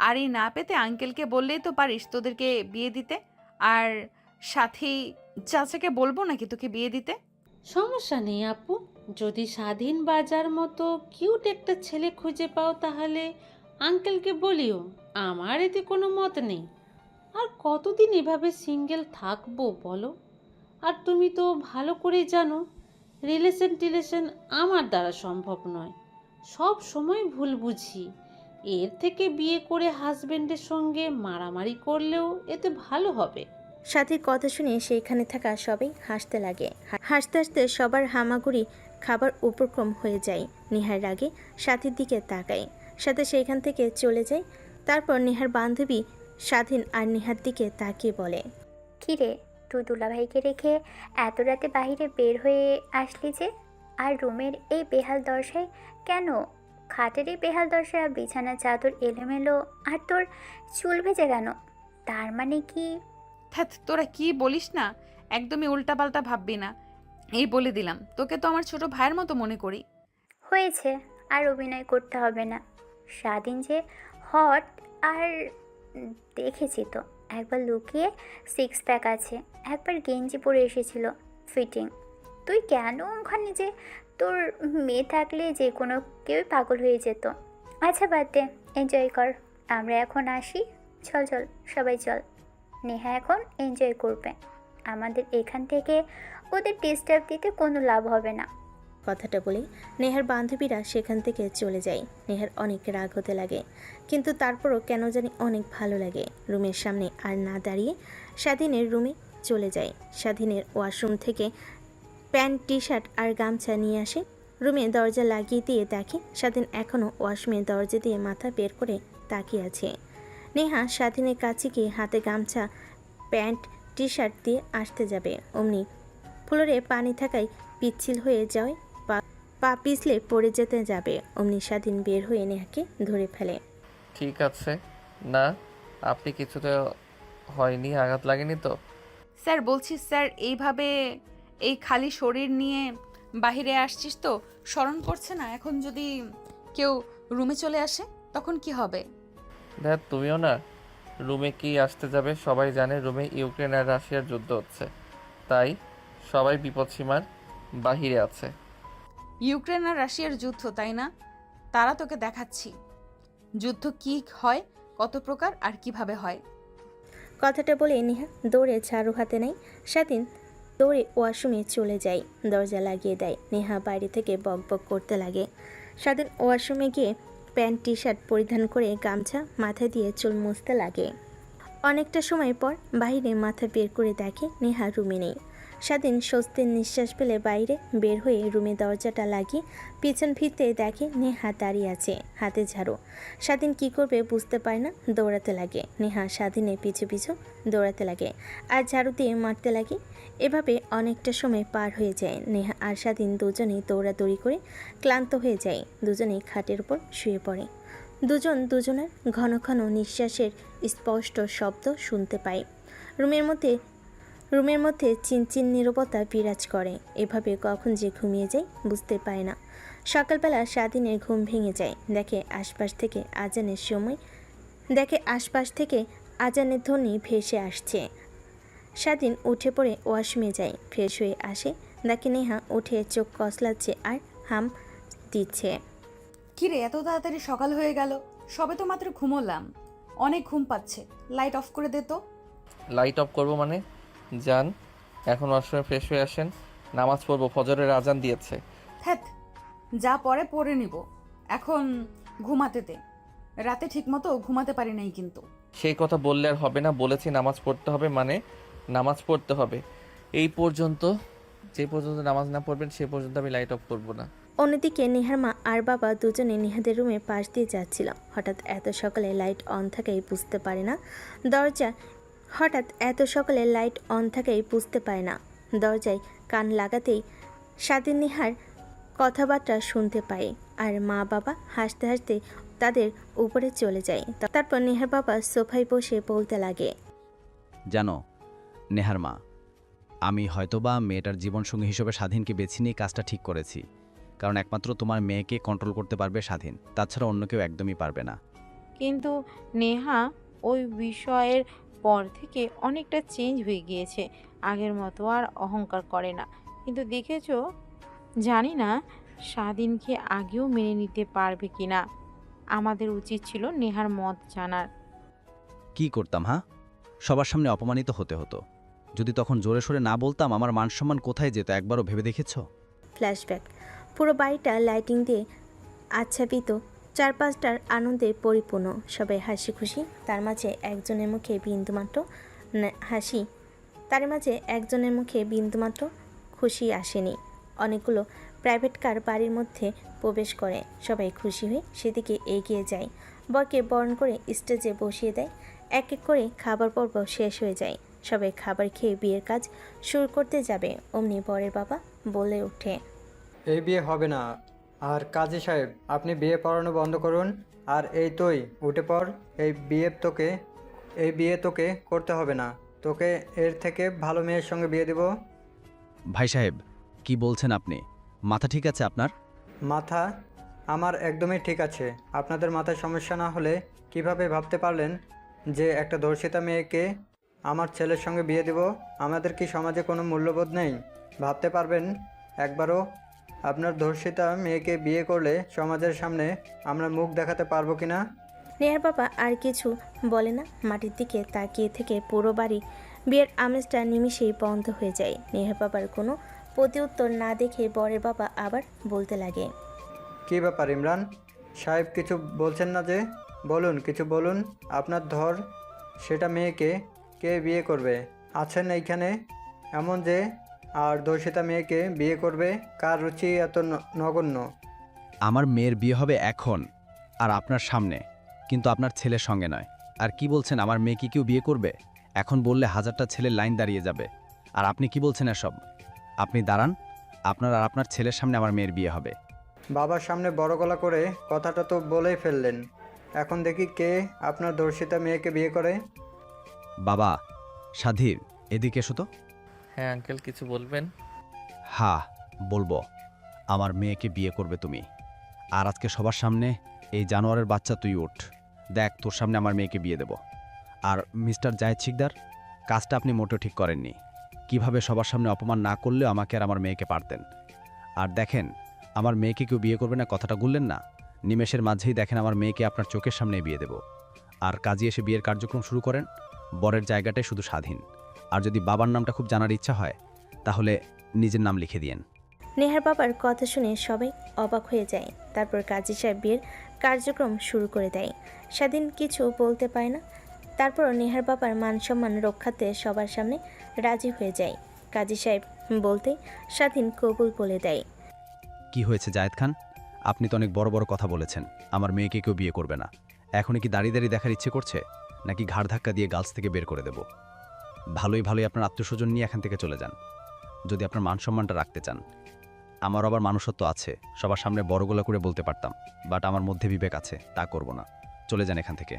আরই না পেতে আঙ্কেলকে বললেই তো পারিস তোদেরকে বিয়ে দিতে। আর সাথী চাচাকে বলবো নাকি তোকে বিয়ে দিতে? সমস্যা নেই আপু, যদি স্বাধীন বাজার মতো কিউট একটা ছেলে খুঁজে পাও তাহলে আঙ্কেলকে বলিও, আমার এতে কোনো মত নেই। আর কতদিন এভাবে সিঙ্গেল থাকবো বলো? আর তুমি তো ভালো করেই জানো রিলেশন আমার দ্বারা সম্ভব নয়, সব সময় ভুল বুঝি। এর থেকে বিয়ে করে হাজবেন্ডের সঙ্গে মারামারি করলেও এতে ভালো হবে। সাথীর কথা শুনে সেইখানে থাকা সবাই হাসতে লাগে। হাসতে হাসতে সবার হামাগুড়ি খাবার উপক্রম হয়ে যায়। নেহার রাগে সাথীর দিকে তাকায়, সাথে সেইখান থেকে চলে যায়। তারপর নেহার বান্ধবী স্বাধীন আর নেহার দিকে তাকিয়ে বলে, কী রে, তুই দুলাভাইকে রেখে এত রাতে বাইরে বের হয়ে আসলি যে? আর রুমের এই বেহাল দশায় কেন? খাটের এই বেহাল দশা, বিছানা চাদর এলোমেলো, আর তোর চুল ভেজে কেন? তার মানে কি? ধ্যাৎ, তোরা কি বলিস না, একদমই উল্টাপাল্টা ভাববি না, এই বলে দিলাম। তোকে তো আমার ছোট ভাইয়ের মতো মনে করি। হয়েছে, আর অভিনয় করতে হবে না। স্বাধীন যে হট, আর দেখেছি তো, একবার লুকিয়ে সিক্স প্যাক আছে, একবার গেঞ্জি পরে এসেছিল ফিটিং। তুই কেন ওখানে যে? তোর মেয়ে থাকলে যে কোনো কেউই পাগল হয়ে যেত। আচ্ছা বাদ দে, এনজয় কর। আমরা এখন আসি। চল চল, সবাই চল। নেহা এখন এনজয় করবে, আমাদের এখান থেকে ওদের ডিস্টার্ব দিতে কোনো লাভ হবে না। কথাটা বলে নেহার বান্ধবীরা সেখান থেকে চলে যায়। নেহার অনেক রাগ হতে লাগে, কিন্তু তারপরও কেন জানি অনেক ভালো লাগে। রুমের সামনে আর না দাঁড়িয়ে স্বাধীনের রুমে চলে যায়। স্বাধীনের ওয়াশরুম থেকে প্যান্ট, টি শার্ট আর গামছা নিয়ে আসে। রুমে দরজা লাগিয়ে দিয়ে দেখে স্বাধীন এখনও ওয়াশরুমের দরজা দিয়ে মাথা বের করে তাকিয়ে আছে। নেহা স্বাধীনের কাছে গিয়ে হাতে গামছা, প্যান্ট, টি শার্ট দিয়ে আসতে যাবে, অমনি ফ্লোরে পানি থাকায় পিচ্ছিল হয়ে যায়। পা পিছলে পড়ে যেতে যাবে, অমনি স্বাধীন বের হয়ে নেহাকে ধরে ফেলে। ঠিক আছে না, আপনি কিছুতে হয়নি, আঘাত লাগেনি তো? স্যার বলছি স্যার, এইভাবে এই খালি শরীর নিয়ে বাইরে আসছিস তো শরম করছে না? এখন যদি কেউ রুমে চলে আসে তখন কি হবে? দেখ, তুমিও না, রুমে কি আসতে যাবে? সবাই জানে রুমে ইউক্রেন আর রাশিয়ার যুদ্ধ হচ্ছে, তাই সবাই বিপদসীমার বাহিরে আছে। ইউক্রেন আর রাশিয়ার যুদ্ধ, তাই না? তারা তোকে দেখাচ্ছি যুদ্ধ কি হয়, কত প্রকার আর কিভাবে হয়। কথাটা বলে নেহা দৌড়ে ঝাড়ু হাতে নেয়। স্বাধীন দৌড়ে ওয়াশরুমে চলে যায়, দরজা লাগিয়ে দেয়। নেহা বাইরে থেকে বক বক করতে লাগে। স্বাধীন ওয়াশরুমে গিয়ে প্যান্ট, টি শার্ট পরিধান করে গামছা মাথায় দিয়ে চুল মুছতে লাগে। অনেকটা সময় পর বাইরে মাথা বের করে দেখে নেহা রুমে নেই। স্বাধীন স্বস্তির নিঃশ্বাস ফেলে বাইরে বের হয়ে রুমে দরজাটা লাগিয়ে পিছন ফিরতে দেখে নেহা দাঁড়িয়ে আছে, হাতে ঝাড়ু। স্বাধীন কি করবে বুঝতে পারে না, দৌড়াতে লাগে। নেহা স্বাধীনের পিছু পিছু দৌড়াতে লাগে আর ঝাড়ু দিয়ে মারতে লাগে। এভাবে অনেকটা সময় পার হয়ে যায়। নেহা আর স্বাধীন দুজনেই দৌড়াদৌড়ি করে ক্লান্ত হয়ে যায়। দুজনেই খাটের উপর শুয়ে পড়ে। দুজন দুজনের ঘন ঘন নিঃশ্বাসের স্পষ্ট শব্দ শুনতে পায়। রুমের মধ্যে চিনচিন নীরবতা বিরাজ করে। এভাবে কখন যে ঘুমিয়ে যায় বুঝতে পারে না। সকালবেলা স্বাধীনের ঘুম ভেঙে যায়। দেখে আশপাশ থেকে আজানের ধ্বনি ভেসে আসছে। স্বাধীন উঠে পড়ে ওয়াশরুমে যায়, ফ্রেশ হয়ে আসে। দেখে নেহা উঠে চোখ কসলাচ্ছে আর হাম দিচ্ছে। কিরে, এত তাড়াতাড়ি সকাল হয়ে গেল? সবে তো মাত্র ঘুমোলাম, অনেক ঘুম পাচ্ছে। লাইট অফ করে দে তো। লাইট অফ করবো মানে? যান, এখন ওয়াশরুমে ফ্রেশ হয়ে আসেন, নামাজ পড়বো, ফজরের আজান দিয়েছে। হ্যাঁ, যা পরে নিব, এখন ঘুমাতে দে। রাতে ঠিকমতো ঘুমাতে পারি নাই কিন্তু। সেই কথা বললে আর হবে না, বলেছি নামাজ পড়তে হবে মানে নামাজ পড়তে হবে। এই পর্যন্ত, যে পর্যন্ত নামাজ না পড়বেন সে পর্যন্ত আমি লাইট অফ করবো না। অন্যদিকে নেহার মা আর বাবা দুজনে নেহাদের রুমে পাশ দিয়ে যাচ্ছিল। হঠাৎ এত সকালে লাইট অন থাকায় বুঝতে পারে না দরজায় কান লাগাতেই স্বাধীন নেহার কথাবার্তা শুনতে পায়। আর মা বাবা হাসতে হাসতে তাদের উপরে চলে যায়। তারপর নেহার বাবা সোফায় বসে বলতে লাগে, জানো নেহার মা, আমি হয়তোবা মেয়েটার জীবনসঙ্গী হিসেবে স্বাধীনকে বেছে নিয়ে কাজটা ঠিক করেছি। কারণ একমাত্র তোমার মেয়েকে কন্ট্রোল করতে পারবে স্বাধীন, তাছাড়া অন্য কেউ একদমই পারবে না। কিন্তু নেহা ওই বিষয়ের পর থেকে অনেকটা চেঞ্জ হয়ে গিয়েছে, আগের মতো আর অহংকার করে না। কিন্তু দেখেছো, জানি না স্বাধীনকে আগেও মেনে নিতে পারবে কিনা। আমাদের উচিত ছিল নেহার মত জানার। কি করতাম হ্যাঁ? সবার সামনে অপমানিত হতে হতো। যদি তখন জোরে সোরে না বলতাম, আমার মান সম্মান কোথায় যেত একবারও ভেবে দেখেছো? ফ্ল্যাশব্যাক। পুরো বাড়িটা লাইটিং দিয়ে আচ্ছাদিত, চারপাশটার আনন্দে পরিপূর্ণ, সবাই হাসি খুশি। তার মাঝে একজনের মুখে বিন্দুমাত্র হাসি, তার মাঝে একজনের মুখে বিন্দুমাত্র খুশি আসেনি। অনেকগুলো প্রাইভেট কার বাড়ির মধ্যে প্রবেশ করে, সবাই খুশি হয়ে সেদিকে এগিয়ে যায়। বরকে বরণ করে স্টেজে বসিয়ে দেয়। এক এক করে খাবার পর্ব শেষ হয়ে যায়। সবাই খাবার খেয়ে বিয়ের কাজ শুরু করতে যাবে, অমনি বরের বাবা বলে ওঠে, এই বিয়ে হবে না। আর কাজী সাহেব, আপনি বিয়ে পড়ানো বন্ধ করুন। আর এই তুই উঠে পড়। এই বিয়ে তোকে করতে হবে না। তোকে এর থেকে ভালো মেয়ের সঙ্গে বিয়ে দেব। ভাই সাহেব, কি বলছেন আপনি? মাথা ঠিক আছে আপনার? মাথা আমার একদমই ঠিক আছে। আপনাদের মাথায় সমস্যা না হলে কিভাবে ভাবতে পারলেন যে একটা ধর্ষিতা মেয়েকে আমার ছেলের সঙ্গে বিয়ে দেব? আমাদের কি সমাজে কোনো মূল্যবোধ নেই? ভাবতে পারবেন একবারও? আপনার ধর্ষিতা মেয়েকে বিয়ে করলে সমাজের সামনে আমরা মুখ দেখাতে পারবো কি না? নেহার বাবা আর কিছু বলে না, মাটির দিকে তাকিয়ে থেকে পুরো বাড়ি বিয়ের আমেজটা নিমিষেই বন্ধ হয়ে যায়। নেহার বাবার কোনো প্রতিউত্তর না দেখে বরের বাবা আবার বলতে লাগে, কী ব্যাপার ইমরান সাহেব, কিছু বলছেন না যে? বলুন, কিছু বলুন। আপনার ধর সেটা মেয়েকে কে বিয়ে করবে আছেন এইখানে এমন যে? আর ধর্ষিতা মেয়েকে বিয়ে করবে কার রুচি এত নগণ্য? আমার মেয়ের বিয়ে হবে এখন, আর আপনার সামনে, কিন্তু আপনার ছেলের সঙ্গে নয়। আর কি বলছেন, আমার মেয়ে কি কেউ বিয়ে করবে? এখন বললে হাজারটা ছেলের লাইন দাঁড়িয়ে যাবে। আর আপনি কি বলছেন এসব? আপনি দাঁড়ান, আপনার আর আপনার ছেলের সামনে আমার মেয়ের বিয়ে হবে। বাবার সামনে বড় গলা করে কথাটা তো বলেই ফেললেন। এখন দেখি কে আপনার ধর্ষিতা মেয়েকে বিয়ে করে। বাবা, স্বাধীর, এদিকে এসো তো। হ্যাঁ আঙ্কেল, কিছু বলবেন? হ্যাঁ বলবো, আমার মেয়েকে বিয়ে করবে তুমি। আর আজকে সবার সামনে এই জানোয়ারের বাচ্চা তুই উঠ, দেখ তোর সামনে আমার মেয়েকে বিয়ে দেব। আর মিস্টার জায়েদ শিকদার, কাজটা আপনি মোটেও ঠিক করেননি। কিভাবে সবার সামনে অপমান না করলেও আমাকে আর আমার মেয়েকে পারতেন। আর দেখেন, আমার মেয়েকে কেউ বিয়ে করবে না কথাটা বললেন না, নিমেষের মাঝেই দেখেন আমার মেয়েকে আপনার চোখের সামনে বিয়ে দেব। আর কাজী এসে বিয়ের কার্যক্রম শুরু করেন। বরের জায়গাটাই শুধু স্বাধীন। আর যদি বাবার নামটা খুব জানার ইচ্ছা হয় তাহলে নিজের নাম লিখে দিয়েন। নেহার বাবার কথা শুনে সবাই অবাক হয়ে যায়। তারপর কাজী সাহেব বিয়ের কার্যক্রম শুরু করে দেয়। স্বাধীন কিছু বলতে পারে না। তারপর নেহার বাবার মান সম্মান রক্ষার্থে সবার সামনে রাজি হয়ে যায়। কাজী সাহেব বলতেই স্বাধীন কবুল বলে দেয়। কি হয়েছে জায়েদ খান, আপনি তো অনেক বড় বড় কথা বলেছেন আমার মেয়েকে কেউ বিয়ে করবে না। এখনই কি দাঁড়িয়ে দাঁড়িয়ে দেখার ইচ্ছে করছে, নাকি ঘাড় ধাক্কা দিয়ে গার্লস থেকে বের করে দেব? ভালোই আপনার আত্মীয়স্বজন নিয়ে এখান থেকে চলে যান, যদি আপনার মান সম্মানটা রাখতে চান। আমার আবার মানুষত্ব আছে, সবার সামনে বড় গলা করে বলতে পারতাম, বাট আমার মধ্যে বিবেক আছে, তা করব না। চলে যান এখান থেকে।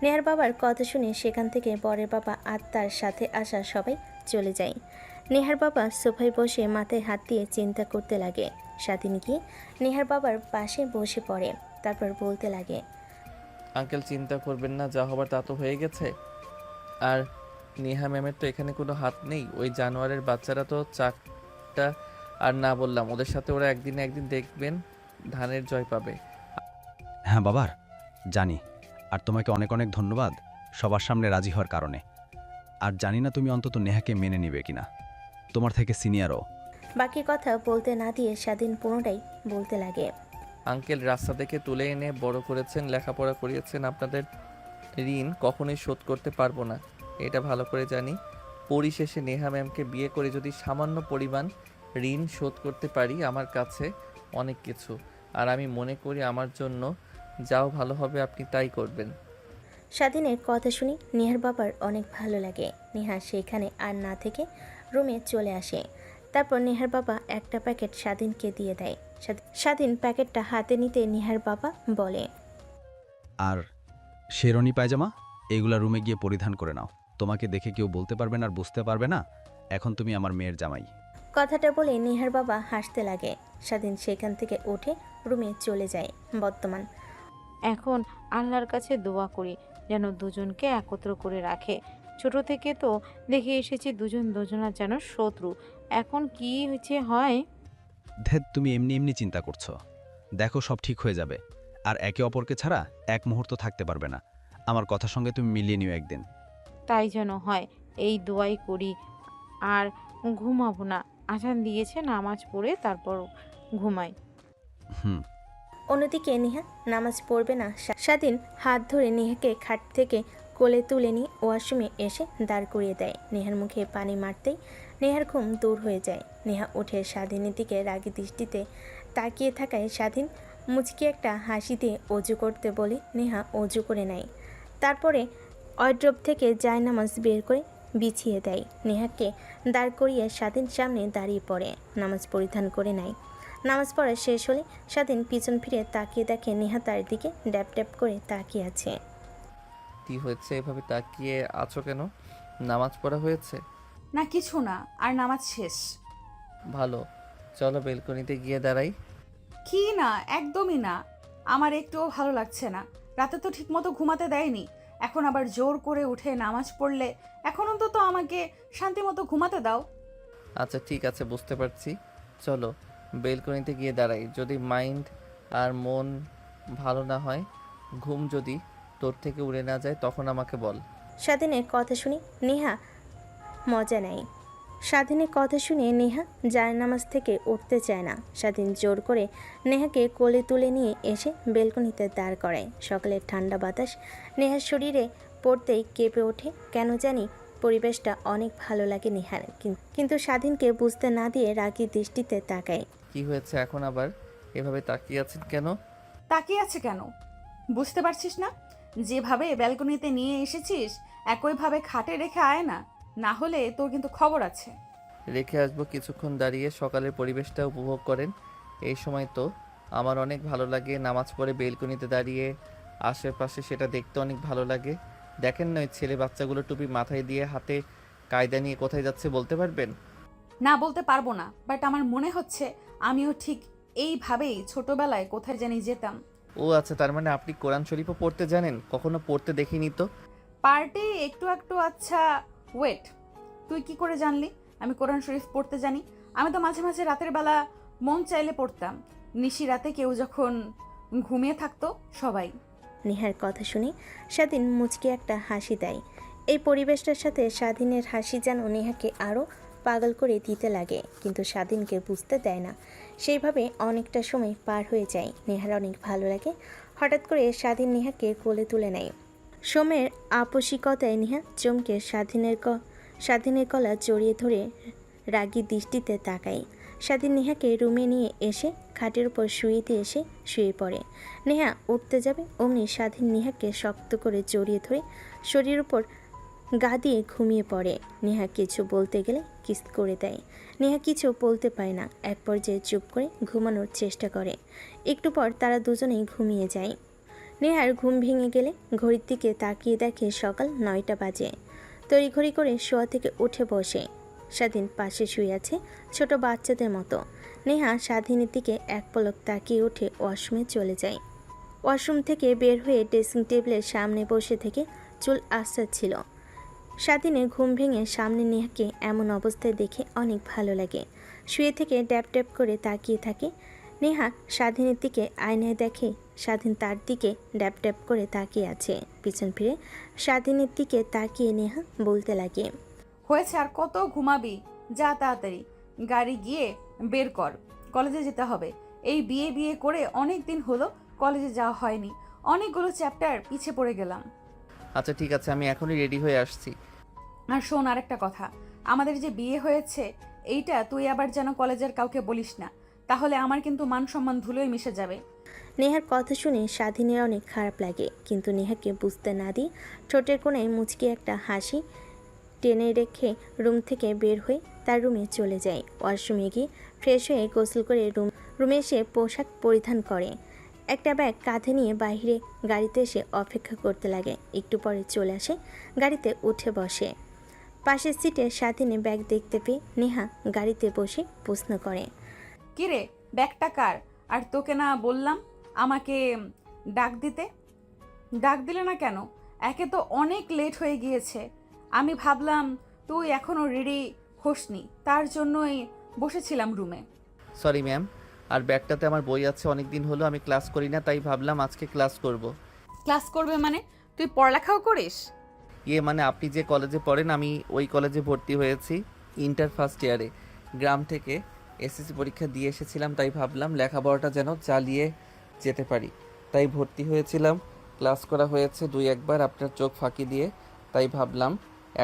নেহার বাবার কথা শুনে সেখান থেকে বরের বাবা আর তার সাথে আসা সবাই চলে যায়। নেহার বাবা সোফায় বসে মাথায় হাত দিয়ে চিন্তা করতে লাগে। স্বাধীন গিয়ে নেহার বাবার পাশে বসে পড়ে, তারপর বলতে লাগে, আঙ্কেল চিন্তা করবেন না, যা হবার তা তো হয়ে গেছে। আর নেহা ম্যামের তো এখানে কোনো হাত নেই। ওই জানোয়ারের বাচ্চারা তো চারটা, আর না বললাম ওদের সাথে ওরা একদিন দেখবেন ধানের জয় পাবে। হ্যাঁ বাবার, জানি। আর তোমাকে অনেক অনেক ধন্যবাদ সবার সামনে রাজি হওয়ার কারণে। আর জানি না তুমি অন্তত নেহাকে মেনে নিবে কিনা, তোমার থেকে সিনিয়রও। বাকি কথা বলতে না দিয়ে স্বাধীন পুনরায় বলতে লাগে, আঙ্কেল রাস্তা থেকে তুলে এনে বড় করেছেন, লেখাপড়া করিয়েছেন, আপনাদের ঋণ কখনোই শোধ করতে পারবো না, এটা ভালো করে জানি। পরিশেষে নেহা ম্যামকে বিয়ে করে যদি সামান্য পরিমাণ ঋণ শোধ করতে পারি, আমার কাছে অনেক কিছু। আর আমি মনে করি আমার জন্য যাও ভালো হবে, আপনি তাই করবেন। স্বাধীনের কথা শুনে নেহার বাবার অনেক ভালো লাগে। নেহা সেখানে আর না থেকে রুমে চলে আসে। তারপর নেহার বাবা একটা প্যাকেট স্বাধীনকে দিয়ে দেয়। স্বাধীন প্যাকেটটা হাতে নিতে নেহার বাবা বলে, আর শেরনি পায়জামা এগুলা রুমে গিয়ে পরিধান করে নাও, তোমাকে দেখে কেউ বলতে পারবে না আর বুঝতে পারবে না এখন তুমি আমার মেয়ের জামাই। কথাটা বলে নেহার বাবা হাসতে লাগে। স্বাধীন সেখান থেকে উঠে রুমে চলে যায়। বর্তমান এখন আল্লাহর কাছে দোয়া করি যেন দুজনকে একত্র করে রাখে। ছোট থেকে তো দেখে এসেছি দুজন দুজনার যেন শত্রু। এখন কি হয়েছে হয়। ধ্যাত, তুমি এমনি এমনি চিন্তা করছো। দেখো, সব ঠিক হয়ে যাবে। আর একে অপরকে ছাড়া এক মুহূর্ত থাকতে পারবে না। আমার কথার সঙ্গে তুমি মিলিয়ে নিও একদিন। তাই যেন হয়, এই দোয়াই করি। আর ঘুমাবো না, আজান দিয়েছে, নামাজ পড়ে তারপর ঘুমাই। হুম। অন্যদিকে নেহা নামাজ পড়বে না। স্বাধীন হাত ধরে নেহাকে খাট থেকে কোলে তুলে নিয়ে ওয়াশরুমে এসে দাঁড় করিয়ে দেয়। নেহার মুখে পানি মারতেই নেহার ঘুম দূর হয়ে যায়। নেহা উঠে স্বাধীনের দিকে রাগী দৃষ্টিতে তাকিয়ে থাকায় স্বাধীন মুচকি একটা হাসি দিয়ে অজু করতে বলে নেহা অজু করে নেয়। তারপরে ওয়ার্ড্রোব থেকে জায়নামাজ বের করে বিছিয়ে দেয়। নেহাকে দাঁড় করিয়ে স্বাধীন সামনে দাঁড়িয়ে পড়ে, নামাজ পরিধান করে নেয়। নামাজ পড়া শেষ হলে স্বাধীন পিছন ফিরে তাকিয়ে দেখে নেহা তার দিকে ড্যাপ ড্যাপ করে তাকিয়ে আছে। কি হয়েছে, এভাবে তাকিয়ে আছো কেন? নামাজ পড়া হয়েছে? না কিছু না, আর নামাজ শেষ। ভালো, চলো বেলকনিতে গিয়ে দাঁড়াই। কি না, একদমই না। আমার একটুও ভালো লাগছে না। রাতে তো ঠিকমতো ঘুমাতে দেয়নি, এখন আবার জোর করে উঠে নামাজ পড়লে। এখন অন্তত আমাকে শান্তিমতো ঘুমাতে দাও। আচ্ছা ঠিক আছে, বুঝতে পারছি। চলো বেলকনিতে গিয়ে দাঁড়াই। যদি মাইন্ড আর মন ভালো না হয়, ঘুম যদি তোর থেকে উড়ে না যায়, তখন আমাকে বল। স্বাধীনের কথা শুনে নেহা মজা নেয়। স্বাধীনের কথা শুনে নেহা জায়নামাজ থেকে উঠতে চায় না। স্বাধীন জোর করে নেহাকে কোলে তুলে নিয়ে এসে বেলকনিতে দাঁড় করায়। সকালের ঠান্ডা বাতাস নেহার শরীরে পড়তেই কেঁপে ওঠে। কেন জানি পরিবেশটা অনেক ভালো লাগে নেহার, কিন্তু স্বাধীনকে বুঝতে না দিয়ে রাগী দৃষ্টিতে তাকায়। কি হয়েছে এখন আবার এভাবে তাকিয়ে আছেন কেন? তাকিয়ে আছে কেন বুঝতে পারছিস না? যেভাবে ব্যালকনিতে নিয়ে এসেছিস একইভাবে খাটে রেখে আয় না, না হলে তোর কিন্তু খবর আছে। রেখে আসবো, কিছুক্ষণ দাঁড়িয়ে সকালের পরিবেশটা উপভোগ করেন। এই সময় তো আমার অনেক ভালো লাগে, নামাজ পড়ে বেলকনিতে দাঁড়িয়ে আশেপাশে সেটা দেখতে অনেক ভালো লাগে। দেখেন না ওই ছেলে বাচ্চাগুলো টুপি মাথায় দিয়ে হাতে কায়দা নিয়ে কোথায় যাচ্ছে, বলতে পারবেন? না বলতে পারবো না, বাট আমার মনে হচ্ছে আমিও ঠিক এইভাবেই ছোটবেলায় কোথায় জানি যেতাম। ও আচ্ছা, তার মানে আপনি কোরআন শরীফও পড়তে জানেন? কখনো পড়তে দেখিনি তো। পার্টে একটু একটু। আচ্ছা ওয়েট, তুই কি করে জানলি আমি কোরআন শরীফ পড়তে জানি? আমি তো মাঝে মাঝে রাতের বেলা মন চাইলে পড়তাম, নিশি রাতে কেউ যখন ঘুমিয়ে থাকতো সবাই। নেহার কথা শুনে স্বাধীন মুচকি একটা হাসি দেয়। এই পরিবেশটার সাথে স্বাধীনের হাসি যেন নেহাকে আরও পাগল করে দিতে লাগে, কিন্তু স্বাধীনকে বুঝতে দেয় না। সেইভাবে অনেকটা সময় পার হয়ে যায়। নেহার অনেক ভালো লাগে। হঠাৎ করে স্বাধীন নেহাকে কোলে তুলে নেয়। সোমের আপসিকতায় নেহা চমকে স্বাধীনের গলা জড়িয়ে ধরে রাগী দৃষ্টিতে তাকায়। স্বাধীন নেহাকে রুমে নিয়ে এসে খাটের উপর শুয়ে দিয়ে এসে শুয়ে পড়ে। নেহা উঠতে যাবে অমনি স্বাধীন নেহাকে শক্ত করে জড়িয়ে ধরে শরীরের উপর গা দিয়ে ঘুমিয়ে পড়ে। নেহা কিছু বলতে গেলে কিস করে দেয়। নেহা কিছু বলতে পারে না, এক পর্যায়ে চুপ করে ঘুমানোর চেষ্টা করে। একটু পর তারা দুজনেই ঘুমিয়ে যায়। নেহার ঘুম ভেঙে গেলে ঘড়ির দিকে তাকিয়ে দেখে সকাল 9টা বাজে। তড়িঘড়ি করে শোয়া থেকে উঠে বসে। স্বাধীন পাশে শুয়ে আছে ছোট বাচ্চাদের মতো। নেহা স্বাধীনের দিকে এক পলক তাকিয়ে উঠে ওয়াশরুমে চলে যায়। ওয়াশরুম থেকে বের হয়ে ড্রেসিং টেবিলের সামনে বসে থেকে চুল আঁচড়াচ্ছিল। স্বাধীনের ঘুম ভেঙে সামনে নেহাকে এমন অবস্থায় দেখে অনেক ভালো লাগে। শুয়ে থেকে ড্যাপ ড্যাপ করে তাকিয়ে থাকে। নেহা স্বাধীনের দিকে আয়নায় দেখে স্বাধীন তার দিকে ড্যাপ ড্যাপ করে তাকিয়ে আছে। পিছন ফিরে স্বাধীনের দিকে তাকিয়ে নেহা বলতে লাগে, হয়েছে, আর কত ঘুমাবি? যা তাড়াতাড়ি গাড়ি গিয়ে বের কর, কলেজে যেতে হবে। এই বিয়ে বিয়ে করে অনেক দিন হলো কলেজে যাওয়া হয়নি, অনেকগুলো চ্যাপ্টার পিছে পড়ে গেলাম। আচ্ছা ঠিক আছে, আমি এখনই রেডি হয়ে আসছি। আর শোন আরেকটা কথা, আমাদের যে বিয়ে হয়েছে এইটা তুই আবার যেন কলেজের কাউকে বলিস না, তাহলে আমার কিন্তু মান সম্মান ধুলোয় মিশে যাবে। নেহার কথা শুনে স্বাধীনের অনেক খারাপ লাগে, কিন্তু নেহাকে বুঝতে না দিয়ে ঠোঁটের কোণায় মুচকি একটা হাসি টেনে রেখে রুম থেকে বের হয়ে তার রুমে চলে যায়। ওয়াশরুমে গিয়ে ফ্রেশ হয়ে গোসল করে রুমে এসে পোশাক পরিধান করে। একটা ব্যাগ কাঁধে নিয়ে বাইরে গাড়িতে এসে অপেক্ষা করতে লাগে। একটু পরে চলে আসে, গাড়িতে উঠে বসে। পাশের সিটে স্বাধীনে ব্যাগ দেখতে পেয়ে নেহা গাড়িতে বসে প্রশ্ন করে। কিরে ব্যাগটা কার? আর তোকে না বললাম আমাকে ডাক দিতে? ডাক দিলে না কেন? একে তো অনেক লেট হয়ে গিয়েছে। আমি ভাবলাম তুই এখনও রেডি হোসনি, তার জন্যই বসেছিলাম রুমে। সরি ম্যাম, আর ব্যাগটাতে আমার বই আছে, অনেক দিন হলো আমি ক্লাস করি না, তাই ভাবলাম আজকে ক্লাস করব। ক্লাস করবে মানে? তুই পড়ালেখাও করিস? মানে আপনি যে কলেজে পড়েন, আমি ওই কলেজে ভর্তি হয়েছি ইন্টার ফার্স্ট ইয়ারে। গ্রাম থেকে এসএসসি পরীক্ষা দিয়ে এসেছিলাম, তাই ভাবলাম লেখাপড়াটা যেন চালিয়ে যেতে পারি, তাই ভর্তি হয়েছিলাম। ক্লাস করা হয়েছে 2-1 বার আপনার চোখ ফাঁকি দিয়ে, তাই ভাবলাম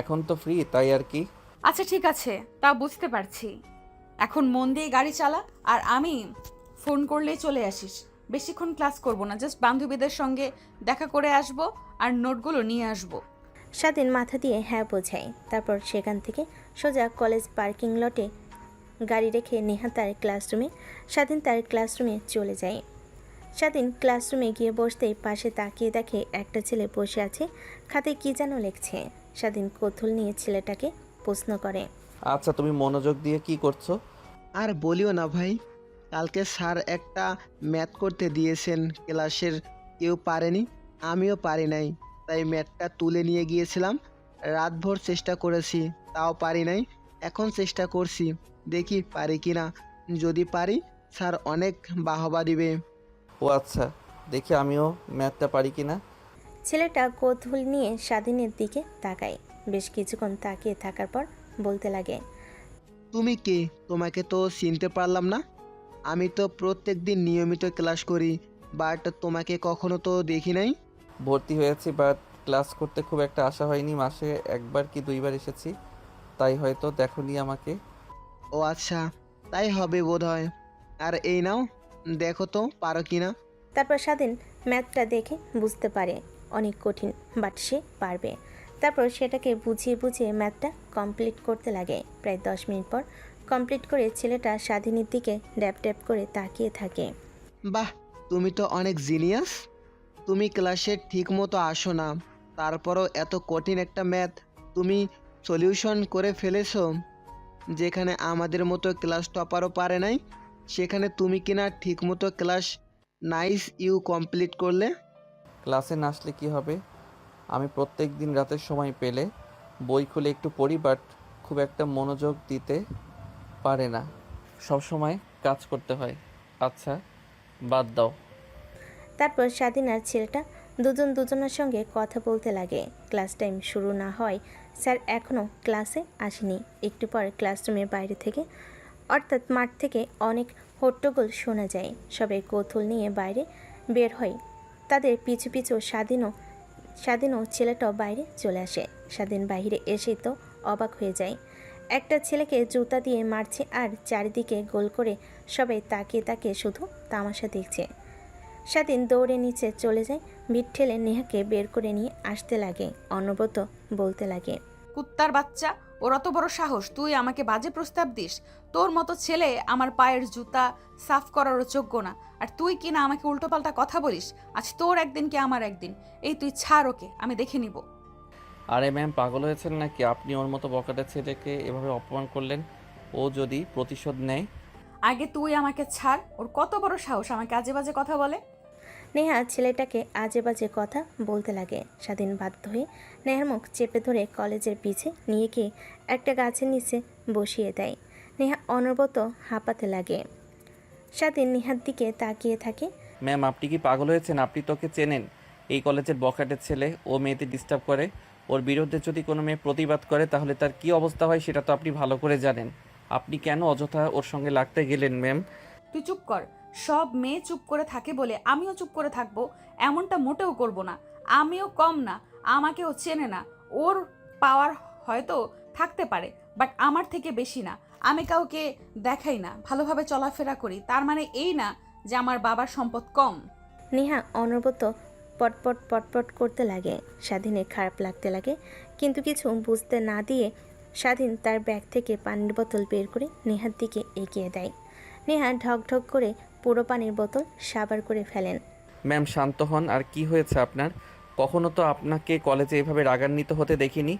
এখন তো ফ্রি, তাই আর কি। আচ্ছা ঠিক আছে, তা বুঝতে পারছি। এখন মন দিয়ে গাড়ি চালা, আর আমি ফোন করলেই চলে আসিস। বেশিক্ষণ ক্লাস করব না, জাস্ট বান্ধবীদের সঙ্গে দেখা করে আসব আর নোটগুলো নিয়ে আসব। স্বাধীন মাথা দিয়ে হ্যাঁ বোঝায়। তারপর সেখান থেকে সোজা কলেজ পার্কিং লটে গাড়ি রেখে নেহা তার ক্লাসরুমে, স্বাধীন তার ক্লাসরুমে চলে যায়। স্বাধীন ক্লাসরুমে গিয়ে বসতেই পাশে তাকিয়ে দেখে একটা ছেলে বসে আছে, খাতে কি যেন লিখছে। স্বাধীন কৌতূহল নিয়ে ছেলেটাকে প্রশ্ন করে। আচ্ছা, তুমি মনোযোগ দিয়ে কি করছো? আর বলিও না ভাই, কালকে স্যার একটা ম্যাথ করতে দিয়েছেন, ক্লাসের কেউ পারেনি, আমিও পারি নাই, তাই ম্যাথটা তুলে নিয়ে গিয়েছিলাম। রাতভর চেষ্টা করেছি, তাও পারি নাই। এখন চেষ্টা করছি, দেখি পারি কি না। যদি পারি স্যার অনেক বাহবা দিবে। ও আচ্ছা, দেখি আমিও ম্যাথটা পারি কি না। ছেলেটা কৌতূহল নিয়ে স্বাধীনের দিকে তাকায়। বেশ কিছুক্ষণ তাকিয়ে থাকার পর বলতে লাগে। তুমি কে? তোমাকে তো চিনতে পারলাম না। আমি তো প্রত্যেক দিন নিয়মিত ক্লাস করি, বাট তোমাকে কখনো তো দেখি নাই। ভর্তি হয়েছি, বাট ক্লাস করতে খুব একটা আশা হয়নি। মাসে 1 বার কি 2 বার এসেছি, তাই হয়তো দেখোনি আমাকে। ও আচ্ছা, তাই হবে বোধহয়। আর এই নাও, দেখো তো পারো কি না। তারপর স্বাধীন ম্যাথটা দেখে বুঝতে পারে অনেক কঠিন, বাট সে পারবে। তারপর সেটাকে বুঝিয়ে বুঝিয়ে ম্যাথটা কমপ্লিট করতে লাগে। প্রায় 10 মিনিট পর কমপ্লিট করে ছেলেটা স্বাধীনের দিকে ড্যাপ ড্যাপ করে তাকিয়ে থাকে। বাহ, তুমি তো অনেক জিনিয়াস। তুমি ক্লাসে ঠিক মতো আসো না, তারপরও এত কঠিন একটা ম্যাথ তুমি সলিউশন করে ফেলেছো। যেখানে আমাদের মতো ক্লাস টপারও পারে নাই, সেখানে তুমি কিনা ঠিক মতো ক্লাস নাইস ইউ কমপ্লিট করলে। ক্লাসে না আসলে কি হবে? আমি প্রত্যেক দিন রাতের সময় পেলে বই খুলে একটু পড়ি, বাট খুব একটা মনোযোগ দিতে পারে না, সব সময় কাজ করতে হয়। আচ্ছা, বাদ দাও। তারপর স্বাধীন আর ছেলেটা দুজন দুজনের সঙ্গে কথা বলতে লাগে। ক্লাস টাইম শুরু না হয় স্যার এখনও ক্লাসে আসেনি। একটু পর ক্লাসরুমের বাইরে থেকে অর্থাৎ মাঠ থেকে অনেক হট্টগোল শোনা যায়। সবাই কৌতূহল নিয়ে বাইরে বের হয়। তাদের পিছু পিছু স্বাধীনও ছেলেটাও বাইরে চলে আসে। স্বাধীন বাইরে এসেই তো অবাক হয়ে যায়। একটা ছেলেকে জুতা দিয়ে মারছে আর চারিদিকে গোল করে সবাই তাকিয়ে তাকিয়ে শুধু তামাশা দেখছে। স্বাধীন দৌড়ে নিচে চলে যায়, ভিড় ঠেলে নেহাকে বের করে নিয়ে আসতে লাগে। অনবরত বলতে লাগে। কুত্তার বাচ্চা, ওর অত বড় সাহস, তুই আমাকে বাজে প্রস্তাব দিস? তোর মতো ছেলে আমার পায়ের জুতা সাফ করারও যোগ্য না, আর তুই কিনা আমাকে উল্টোপাল্টা কথা বলিস। আজ তোর একদিন কি আমার একদিন। এই তুই ছাড় ওকে, আমি দেখে নিব। আরে ম্যাম, পাগল হয়েছেন নাকি? আপনি ওর মতো বকাটে ছেলেকে এভাবে অপমান করলেন, ও যদি প্রতিশোধ নেয়। আগে তুই আমাকে ছাড়, ওর কত বড় সাহস আমাকে আজে বাজে কথা বলে। নেহা ছেলেটাকে আজে বাজে কথা বলতে লাগে। স্বাধীন বাধ্য হয়ে নেহার মুখ চেপে ধরে কলেজের পিছে নিয়ে গিয়ে একটা গাছের নিচে বসিয়ে দেয়। নেহা অনবরত হাঁপাতে লাগে। স্বাধীন নেহার দিকে তাকিয়ে থাকে। ম্যাম, আপনি কি পাগল হয়েছেন? আপনি তোকে চেনেন? এই কলেজের বখাটের ছেলে, ও মেয়েদের ডিস্টার্ব করে। ওর বিরুদ্ধে যদি কোনো মেয়ে প্রতিবাদ করে তাহলে তার কি অবস্থা হয় সেটা তো আপনি ভালো করে জানেন। আপনি কেন অযথা ওর সঙ্গে লাগতে গেলেন ম্যাম? তুই চুপ কর। সব মেয়ে চুপ করে থাকে বলে আমিও চুপ করে থাকবো এমনটা মোটেও করব না। আমিও কম না, আমাকেও চেনে না। ওর পাওয়ার হয়তো থাকতে পারে, বাট আমার থেকে বেশি না। আমি কাউকে দেখাই না, ভালোভাবে চলাফেরা করি, তার মানে এই না যে আমার বাবার সম্পদ কম। নেহা অনবরত পটপট পটপট করতে লাগে। স্বাধীনের খারাপ লাগতে লাগে, কিন্তু কিছু বুঝতে না দিয়ে স্বাধীন তার ব্যাগ থেকে পানির বোতল বের করে নেহার দিকে এগিয়ে দেয়। নেহা ঢক ঢক করে পুরো পানির বোতল সাবার করে ফেলেন। ম্যাম শান্ত হন। আর কি হয়েছে আপনার? কখনো তো আপনাকে কলেজে এভাবে রাগান্বিত হতে দেখিনি।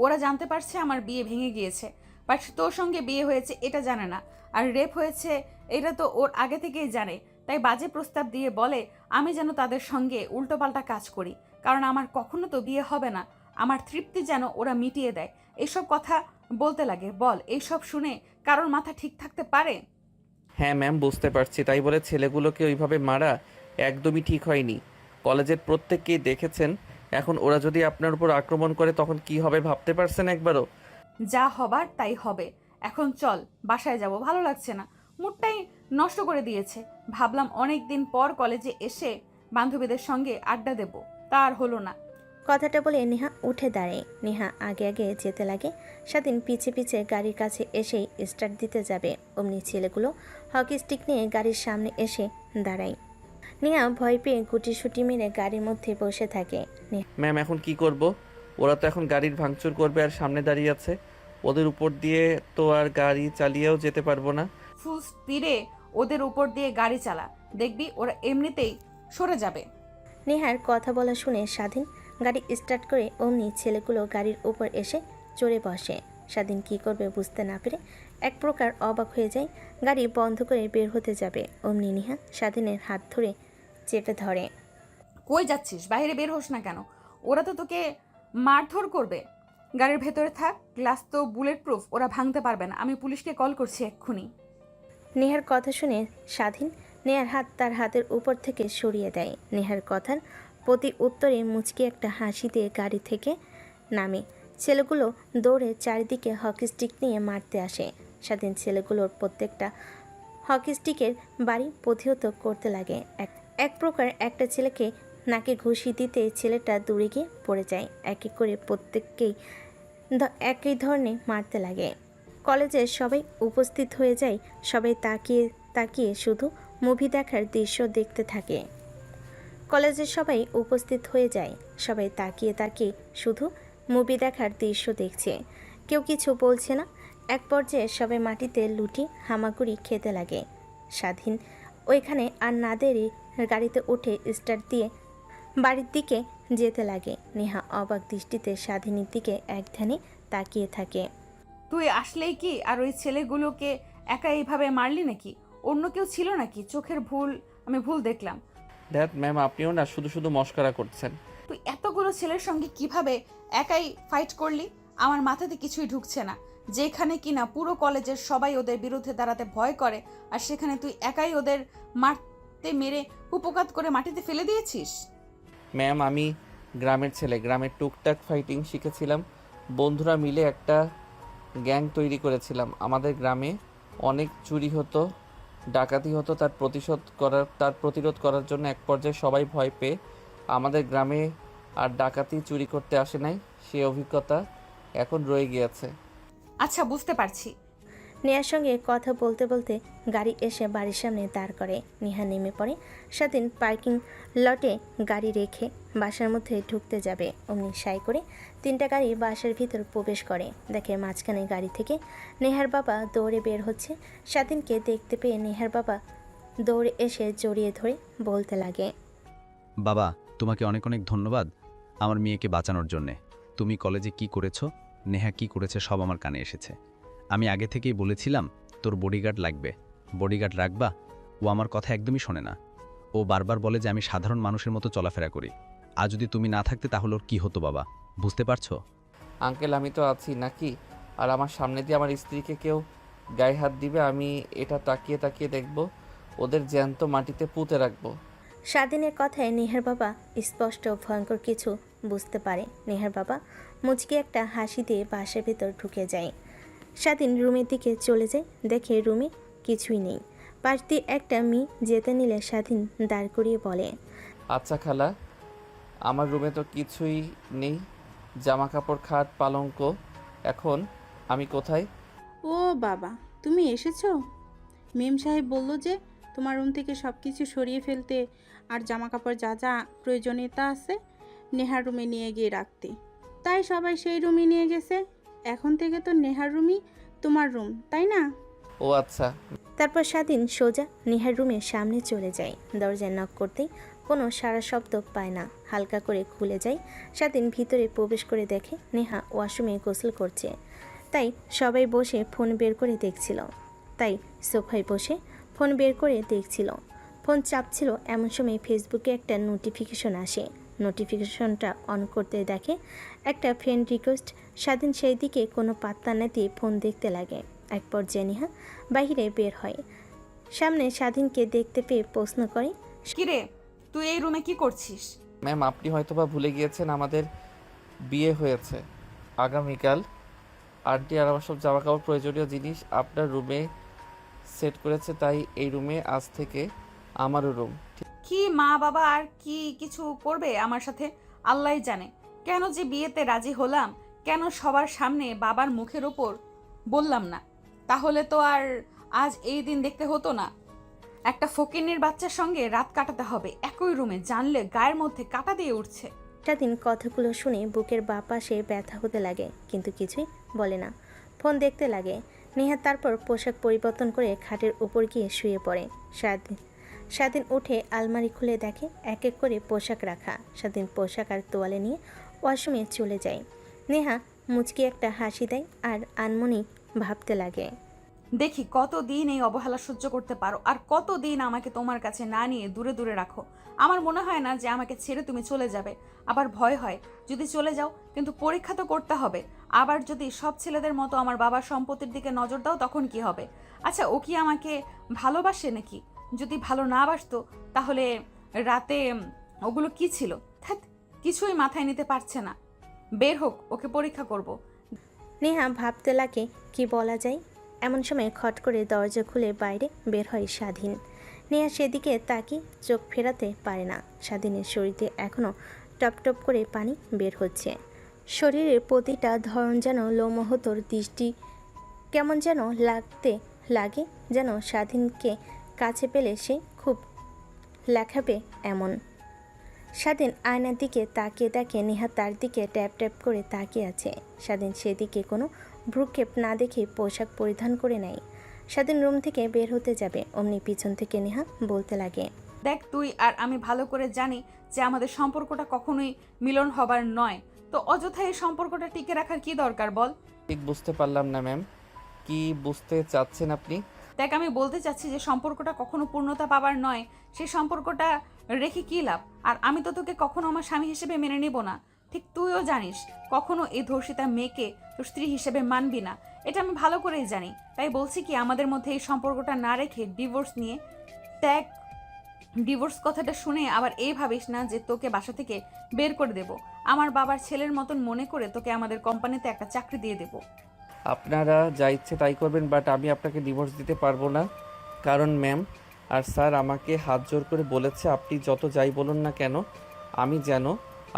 ওরা জানতে পারছে আমার বিয়ে ভেঙে গিয়েছে, বাট তোর সঙ্গে বিয়ে হয়েছে এটা জানে না। আর রেপ হয়েছে এটা তো ওর আগে থেকেই জানে, তাই বাজে প্রস্তাব দিয়ে বলে আমি যেন তাদের সঙ্গে উল্টোপাল্টা কাজ করি, কারণ আমার কখনো তো বিয়ে হবে না, আমার তৃপ্তি যেন ওরা মিটিয়ে দেয়। এইসব কথা বলতে লাগে। বল, এইসব শুনে কারোর মাথা ঠিক থাকতে পারে? হ্যাঁ ম্যাম, বুঝতে পারছি, তাই বলে ছেলেগুলোকে ওইভাবে মারা একদমই ঠিক হয়নি। কলেজের প্রত্যেককেই দেখেছেন, এখন ওরা যদি আপনার উপর আক্রমণ করে তখন কি হবে ভাবতে পারছেন একবারও? যা হবার তাই হবে। এখন চল, বাসায় যাব, ভালো লাগছে না, মুডটাই নষ্ট করে দিয়েছে। ভাবলাম অনেক দিন পর কলেজে এসে বান্ধবীদের সঙ্গে আড্ডা দেব, তা আর হলো না। কথাটা বলে নেহা উঠে দাঁড়ায়। নেহা আগে আগে যেতে লাগে। স্বাধীন পিছে পিছে গাড়ির কাছে এসেই স্টার্ট দিতে যাবে, অমনি ছেলেগুলো হকি স্টিক নিয়ে গাড়ির সামনে এসে দাঁড়ায়। নেহা ভয় পেয়ে গুটিসুটি মেরে গাড়ির মধ্যে বসে থাকে। ম্যাম এখন কি করব? ওরা তো এখন গাড়ির ভাঙচুর করবে আর সামনে দাঁড়িয়ে আছে, ওদের উপর দিয়ে তো আর গাড়ি চালিয়েও যেতে পারবো না। ফুল স্পিডে ওদের উপর দিয়ে গাড়ি চালা, দেখবি ওরা এমনিতেই সরে যাবে। নেহার কথা বলা শুনে স্বাধীন গাড়ি স্টার্ট করে অমনি ছেলেগুলো গাড়ির উপর এসে চড়ে বসে। স্বাধীন কী করবে বুঝতে না পেরে এক প্রকার অবাক হয়ে যায়। গাড়ি বন্ধ করে বের হতে যাবে, অমনি নেহা স্বাধীনের হাত ধরে চেপে ধরে। কই যাচ্ছিস? বাইরে বের হোস না কেন? ওরা তো তোকে মারধর করবে। গাড়ির ভেতরে থাক, গ্লাস তো বুলেট প্রুফ, ওরা ভাঙতে পারবে না। আমি পুলিশকে কল করছি এক্ষুনি। নেহার কথা শুনে স্বাধীন নেহার হাত তার হাতের উপর থেকে সরিয়ে দেয়। নেহার কথার প্রতি উত্তরে মুচকি একটা হাসি দিয়ে গাড়ি থেকে নামে। ছেলেগুলো দৌড়ে চারিদিকে হকি স্টিক নিয়ে মারতে আসে। স্বাধীন ছেলেগুলোর প্রত্যেকটা হকি স্টিকের বাড়ি প্রতিহত করতে লাগে। এক প্রকার একটা ছেলেকে নাকে ঘুষি দিতে ছেলেটা দূরে গিয়ে পড়ে যায়। এক এক করে প্রত্যেককেই একই ধরনের মারতে লাগে। কলেজের সবাই উপস্থিত হয়ে যায়। সবাই তাকিয়ে তাকিয়ে শুধু মুভি দেখার দৃশ্য দেখতে থাকে। কলেজের সবাই উপস্থিত হয়ে যায়। সবাই তাকিয়ে তাকিয়ে শুধু মুভি দেখার দৃশ্য দেখছে, কেউ কিছু বলছে না। এক পর্যায়ে সবাই মাটিতে লুটি হামাগুড়ি খেতে লাগে। স্বাধীন ওইখানে আর না দেরি গাড়িতে উঠে স্টার্ট দিয়ে বাড়ির দিকে যেতে লাগে। নেহা অবাক দৃষ্টিতে স্বাধীনের দিকে এক ধ্যানে তাকিয়ে থাকে। তুই আসলেই কি আর ওই ছেলেগুলোকে একা এইভাবে মারলি নাকি? অন্য কেউ ছিল নাকি? চোখের ভুল, আমি ভুল দেখলাম। দ্যাট ম্যাম, আপনিও না শুধু শুধু মস্করা করছেন। তুই এতগুলো ছেলের সঙ্গে কিভাবে একাই ফাইট করলি? আমার মাথাতে কিছুই ঢুকছে না। যেখানে কিনা পুরো কলেজের সবাই ওদের বিরুদ্ধে দাঁড়াতে ভয় করে, আর সেখানে তুই একাই ওদের মারতে মেরে কুপকাত করে মাটিতে ফেলে দিয়েছিস। ম্যাম, আমি গ্রামের ছেলে, গ্রামের টুকটাক ফাইটিং শিখেছিলাম। বন্ধুরা মিলে একটা গ্যাং তৈরি করেছিলাম। আমাদের গ্রামে অনেক চুরি হতো, ডাকাতি হতো, তার প্রতিরোধ করার জন্য এক পর্যায়ে সবাই ভয় পেয়ে আমাদের গ্রামে আর ডাকাতি চুরি করতে আসে নাই। সেই অভিজ্ঞতা এখন রয়ে গিয়েছে। আচ্ছা, বুঝতে পারছি। নেহার সঙ্গে কথা বলতে বলতে গাড়ি এসে বাড়ির সামনে দাঁড় করে। নেহা নেমে পড়ে। স্বাধীন পার্কিং লটে গাড়ি রেখে বাসার মধ্যে ঢুকতে যাবে, অমনি সাই করে 3টা গাড়ি বাসার ভিতর প্রবেশ করে। দেখে মাঝখানে গাড়ি থেকে নেহার বাবা দৌড়ে বের হচ্ছে। স্বাধীনকে দেখতে পেয়ে নেহার বাবা দৌড়ে এসে জড়িয়ে ধরে বলতে লাগে, বাবা, তোমাকে অনেক অনেক ধন্যবাদ আমার মেয়েকে বাঁচানোর জন্যে। তুমি কলেজে কি করেছো, নেহা কি করেছে সব আমার কানে এসেছে। আমি আগে থেকেই বলেছিলাম তোর বডিগার্ড লাগবে, বডিগার্ড রাখবা। ও আমার কথা একদমই শোনে না। ও বারবার বলে যে আমি সাধারণ মানুষের মতো চলাফেরা করি। আর যদি তুমি না থাকতে তাহলে ওর কী হতো বাবা, বুঝতে পারছো? আঙ্কেল, আমি তো আছি নাকি? আর আমার সামনে দিয়ে আমার স্ত্রীকে কেউ গায়ে হাত দিবে, আমি এটা তাকিয়ে তাকিয়ে দেখব, ওদের জ্যান্ত মাটিতে পুঁতে রাখবো। স্বাধীনের কথায় নেহার বাবা স্পষ্ট ভয়ঙ্কর কিছু বুঝতে পারে। নেহার বাবা মুচকি একটা হাসি দিয়ে বাসার ভেতর ঢুকে যায়। স্বাধীন রুমের দিকে চলে যায়, দেখে রুমে কিছুই নেই। পাশ দিয়ে একটা মেয়ে যেতে নিলে স্বাধীন দাঁড় করিয়ে বলে, আচ্ছা খালা, আমার রুমে তো কিছুই নেই, জামা কাপড়, খাট, পালঙ্ক, এখন আমি কোথায়? ও বাবা, তুমি এসেছো? মেম সাহেব বললো যে তোমার রুম থেকে সব কিছু সরিয়ে ফেলতে আর জামা কাপড় যা যা প্রয়োজনীয়তা আছে নেহার রুমে নিয়ে গিয়ে রাখতে। তাই সবাই সেই রুমে নিয়ে গেছে। এখন থেকে তো নেহার রুমই তোমার রুম, তাই না? ও আচ্ছা। তারপর স্বাধীন সোজা নেহার রুমের সামনে চলে যায়। দরজায় নক করতেই কোনো সারা শব্দ পায় না। হালকা করে খুলে যায়। স্বাধীন ভিতরে প্রবেশ করে দেখে নেহা ওয়াশরুমে গোসল করছে। তাই সবাই বসে ফোন বের করে দেখছিল। ফোন চাপছিল, এমন সময় ফেসবুকে একটা নোটিফিকেশন আসে। নোটিফিকেশনটা অন করতে দেখে একটা ফ্রেন্ড রিকোয়েস্ট। স্বাধীন সেই দিকে কোনো পাত্তা না দিয়ে ফোন দেখতে লাগে। এক পর্যায়ে নেহা বাইরে বের হয়। সামনে স্বাধীনকে দেখতে পেয়ে প্রশ্ন করে, কিরে, তুই এই রুমে কি করছিস? ম্যাম, আপনি হয়তোবা ভুলে গিয়েছেন আমাদের বিয়ে হয়েছে আগামীকাল। আন্টি আর আমার সব জামা কাপড় প্রয়োজনীয় জিনিস আপনার রুমে সেট করেছে, তাই এই রুমে আজ থেকে আমারও রুম। কি মা বাবা আর কি কিছু করবে আমার সাথে আল্লাহই জানে। কেন যে বিয়েতে রাজি হলাম, কেন সবার সামনে বাবার মুখের ওপর বললাম না? তাহলে তো আর আজ এই দিন দেখতে হতো না। একটা ফকিন্নির বাচ্চার সঙ্গে রাত কাটাতে হবে একই রুমে, জানলে গায়ের মধ্যে কাঁটা দিয়ে উঠছে। স্বাধীন কথাগুলো শুনে বুকের বাঁ পাশে ব্যথা হতে লাগে, কিন্তু কিছুই বলে না। ফোন দেখতে লাগে। নেহা তারপর পোশাক পরিবর্তন করে খাটের উপর গিয়ে শুয়ে পড়ে। স্বাধীন উঠে আলমারি খুলে দেখে এক এক করে পোশাক রাখা। স্বাধীন পোশাক আর তোয়ালে নিয়ে ওয়াশরুমে চলে যায়। নেহা মুচকি একটা হাসি দেয় আর আনমনি ভাবতে লাগে, দেখি কতদিন এই অবহেলা সহ্য করতে পারো, আর কতদিন আমাকে তোমার কাছে না নিয়ে দূরে দূরে রাখো। আমার মনে হয় না যে আমাকে ছেড়ে তুমি চলে যাবে। আবার ভয় হয় যদি চলে যাও, কিন্তু পরীক্ষা তো করতে হবে। আবার যদি সব ছেলেদের মতো আমার বাবার সম্পত্তির দিকে নজর দাও, তখন কি হবে? আচ্ছা, ও কি আমাকে ভালোবাসে নাকি? যদি ভালো না বাসতো তাহলে রাতে ওগুলো কি ছিল? ধ্যাৎ, কিছুই মাথায় নিতে পারছে না। বের হোক, ওকে পরীক্ষা করব। নেহা ভাবতে লাগে কি বলা যায়। এমন সময় খট করে দরজা খুলে বাইরে বের হয় স্বাধীন। নেহা সেদিকে তাকিয়ে চোখ ফেরাতে পারে না। স্বাধীনের শরীরে এখনও টপ টপ করে পানি বের হচ্ছে। শরীরের প্রতিটা ধরন যেন লোমহতর দৃষ্টি কেমন যেন লাগতে লাগে, যেন স্বাধীনকে কাছে পেলে সে খুব লেখাবে এমন। স্বাধীন আয়নার দিকে তাকিয়ে দেখে নেহা তার দিকে ট্যাপ ট্যাপ করে তাকিয়ে আছে। স্বাধীন সেদিকে কোনো ভ্রুক্ষেপ না দেখে পোশাক পরিধান করে নেয়। স্বাধীন রুম থেকে বের হতে যাবে, অমনি পিছন থেকে নেহা বলতে লাগে, দেখ, তুই আর আমি ভালো করে জানি যে আমাদের সম্পর্কটা কখনোই মিলন হবার নয়। তো অযথা এই সম্পর্কটা টিকে রাখার কি দরকার বল? ঠিক বুঝতে পারলাম না ম্যাম, কি বুঝতে চাচ্ছেন আপনি? দেখ, আমি বলতে চাচ্ছি যে সম্পর্কটা কখনো পূর্ণতা পাবার নয়। সেই সম্পর্কটা রেখে কী লাভ? আর আমি তো তোকে কখনো আমার স্বামী হিসেবে মেনে নিব না। ঠিক তুইও জানিস কখনো এই ধর্ষিতা মেয়েকে তোর স্ত্রী হিসেবে মানবি না। এটা আমি ভালো করেই জানি। তাই বলছি কি, আমাদের মধ্যে এই সম্পর্কটা না রেখে ডিভোর্স নিয়ে দেখ। ডিভোর্স কথাটা শুনে আবার এই ভাবিস না যে তোকে বাসা থেকে বের করে দেব। আমার বাবার ছেলের মতন মনে করে তোকে আমাদের কোম্পানিতে একটা চাকরি দিয়ে দেব। আপনারা যা ইচ্ছে তাই করবেন, বাট আমি আপনাকে ডিভোর্স দিতে পারবো না। কারণ ম্যাম আর স্যার আমাকে হাত জোর করে বলেছে আপনি যত যাই বলুন না কেন আমি যেন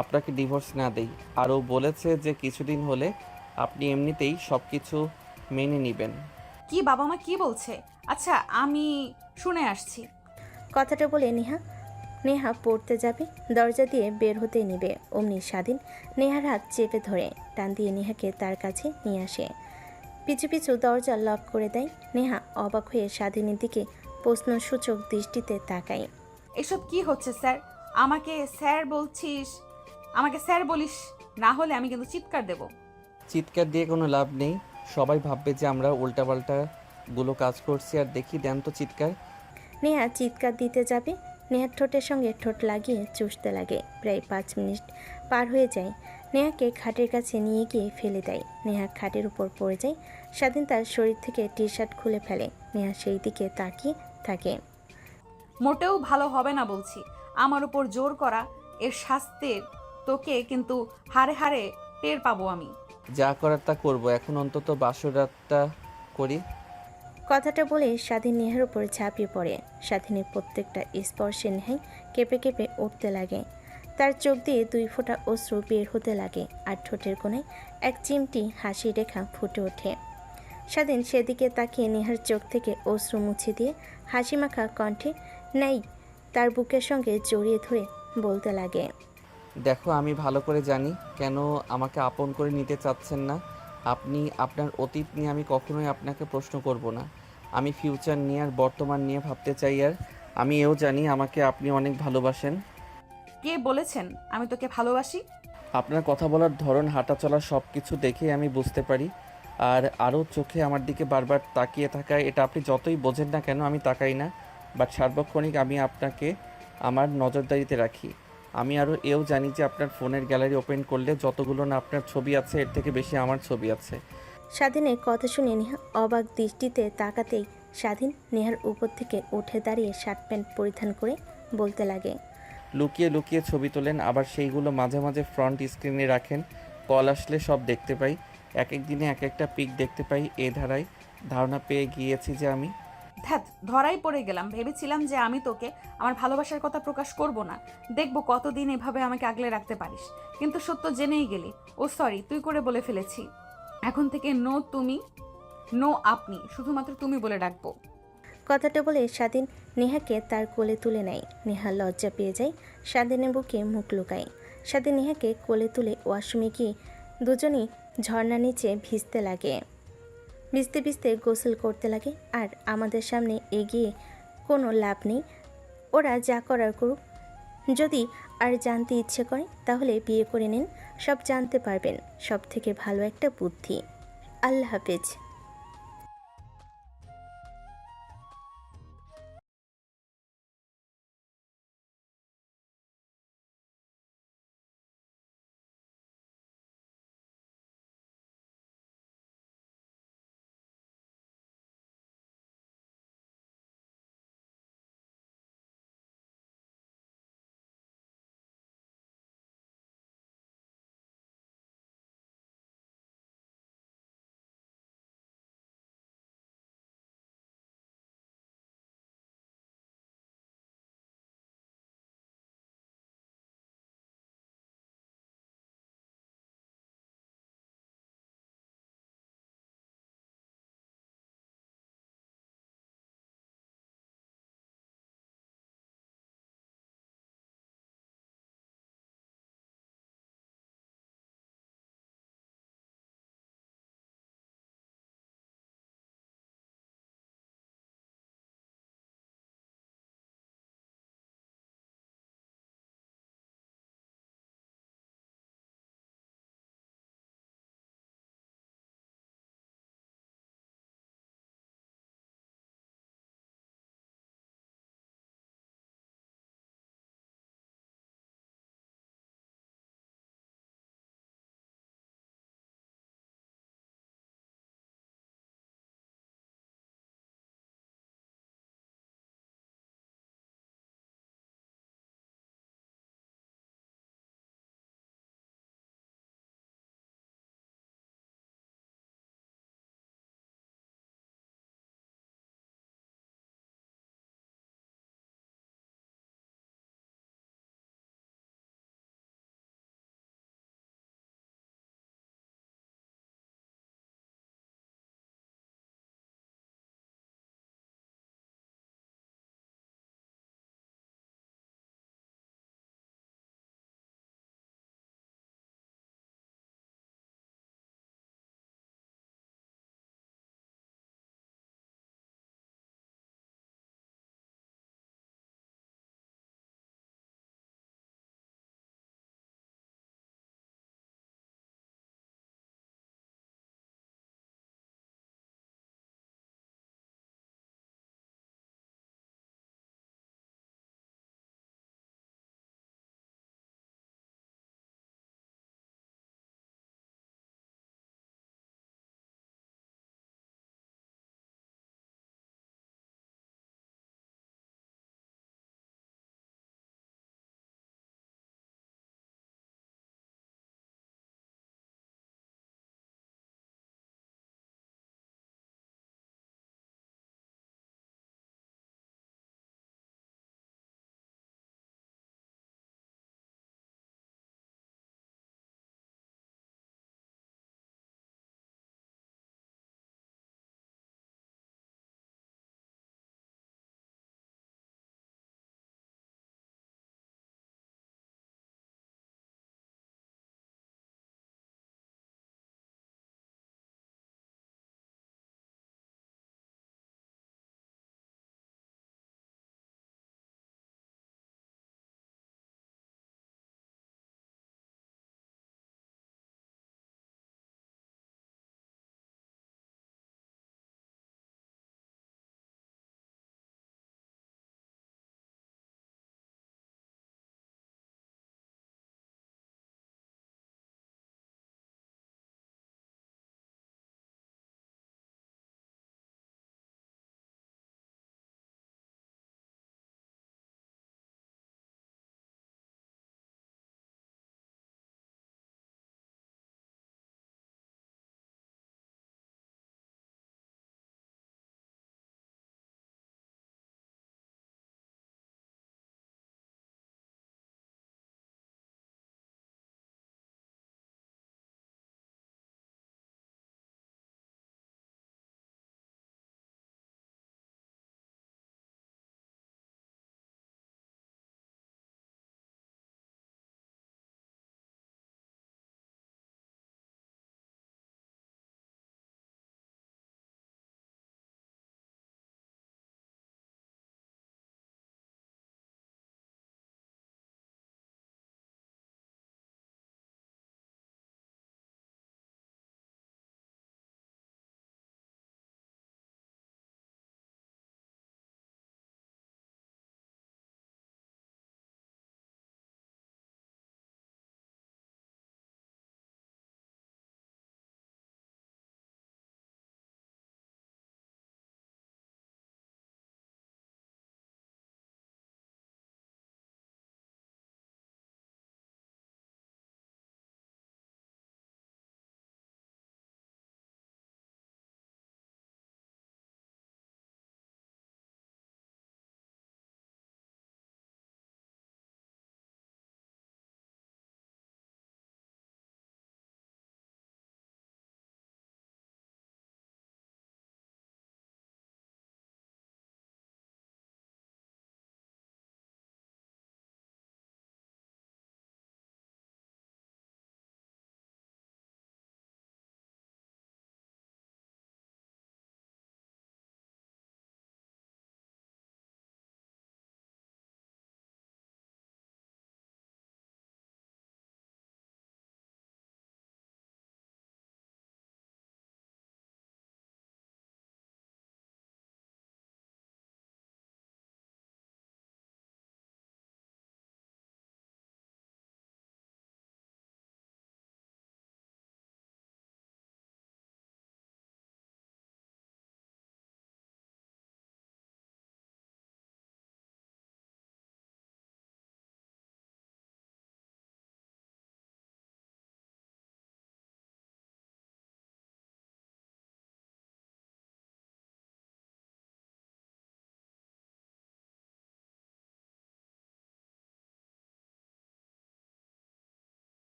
আপনাকে ডিভোর্স না দেই। আরও বলেছে যে কিছুদিন হলে আপনি এমনিতেই সব কিছু মেনে নেবেন। কি বাবা মা কি বলছে? আচ্ছা, আমি শুনে আসছি। কথাটা বলে নেহা পড়তে যাবে, দরজা দিয়ে বের হতে নেবে, অমনি স্বাধীন নেহার হাত চেপে ধরে টান দিয়ে নেহাকে তার কাছে নিয়ে আসে। পিছু পিছু দরজা লক করে দেয়। নেহা অবাক হয়ে স্বাধীনের দিকে প্রশ্নসূচক দৃষ্টিতে তাকায়। এসব কি হচ্ছে স্যার? আমাকে স্যার বলছিস? আমাকে স্যার বলিস না হলে আমি কিন্তু চিৎকার দেব। চিৎকার দিয়ে কোনো লাভ নেই, সবাই ভাববে যে আমরা উল্টাপাল্টা গুলো কাজ করছি। আর দেখি দেন তো চিৎকার। নেহা চিৎকার দিতে যাবে, নেহার ঠোঁটের সঙ্গে ঠোঁট লাগিয়ে চুষতে লাগে। প্রায় 5 মিনিট পার হয়ে যায়। নেহাকে খাটের কাছে নিয়ে গিয়ে ফেলে দেয়। নেহা খাটের উপর পড়ে যায়। স্বাধীন তার শরীর থেকে টি শার্ট খুলে ফেলে। নেহা সেই দিকে তাকিয়ে থাকে। মোটেও ভালো হবে না বলছি। আমার উপর জোর করা এর শাস্তির তোকে কিন্তু হারে হারে টের পাবো আমি। যা করার তা করবো, এখন অন্তত বাসর রাতটা করি। কথাটা বলে স্বাধীন নেহার উপর ঝাঁপিয়ে পড়ে। স্বাধীনের প্রত্যেকটা স্পর্শে নেহাই কেঁপে কেঁপে উঠতে লাগে। তার চোখ দিয়ে 2 ফোঁটা অশ্রু বের হতে লাগে, আর ঠোঁটের কোণায় এক চিমটি হাসি রেখা ফুটে ওঠে। স্বাধীন সেদিকে তাকিয়ে নেহার চোখ থেকে অশ্রু মুছে দিয়ে হাসি মাখা কণ্ঠে নেই তার বুকের সঙ্গে জড়িয়ে ধরে বলতে লাগে, দেখো, আমি ভালো করে জানি কেন আমাকে আপন করে নিতে চাচ্ছেন না আপনি। আপনার অতীত নিয়ে আমি কখনোই আপনাকে প্রশ্ন করব না। আমি ফিউচার নিয়ে আর বর্তমান নিয়ে ভাবতে চাই। আর আমি এও জানি আমাকে আপনি অনেক ভালোবাসেন। কে বলেছেন আমি তোকে ভালোবাসি? আপনার কথা বলার ধরন, হাঁটা চলা সব কিছু দেখেই আমি বুঝতে পারি। আর আরও চোখে আমার দিকে বারবার তাকিয়ে থাকায়, এটা আপনি যতই বোঝেন না কেন আমি তাকাই না, বাট সার্বক্ষণিক আমি আপনাকে আমার নজরদারিতে রাখি। আমি আরও এও জানি যে আপনার ফোনের গ্যালারি ওপেন করলে যতগুলো না আপনার ছবি আছে, এর থেকে বেশি আমার ছবি আছে। স্বাধীনের কথা শুনে নেহা অবাক দৃষ্টিতে তাকাতেই স্বাধীন নেহার উপর থেকে উঠে দাঁড়িয়ে শার্ট প্যান্ট পরিধান করে বলতে লাগে, লুকিয়ে লুকিয়ে ছবি তোলেন, আবার সেইগুলো মাঝে মাঝে ফ্রন্ট স্ক্রিনে রাখেন। কল আসলে সব দেখতে পাই, এক এক দিনে এক একটা পিক দেখতে পাই। এ ধারায় ধারণা পেয়ে গিয়েছি যে আমি ধ্যাত, ধরাই পড়ে গেলাম। ভেবেছিলাম যে আমি তোকে আমার ভালোবাসার কথা প্রকাশ করব না, দেখব কতদিন এভাবে আমাকে আগলে রাখতে পারিস, কিন্তু সত্য জেনেই গেলি। ও সরি, তুই করে বলে ফেলেছি। এখন থেকে নো তুমি, নো আপনি, শুধুমাত্র তুমি বলে ডাকবো। কথাটা বলে স্বাধীন নেহাকে তার কোলে তুলে নেয়। নেহা লজ্জা পেয়ে যায়, স্বাধীনের বুকে মুখ লুকায়। স্বাধীন নেহাকে কোলে তুলে ওয়াশরুমে গিয়ে দুজনই ঝর্ণা নিচে ভিজতে লাগে। ভিজতে ভিজতে গোসল করতে লাগে। আর আমাদের সামনে এগিয়ে কোনো লাভ নেই, ওরা যা করার করুক। যদি আর জানতে ইচ্ছে করে তাহলে বিয়ে করে নিন, সব জানতে পারবেন। সব থেকে ভালো একটা বুদ্ধি। আল্লাহ হাফেজ।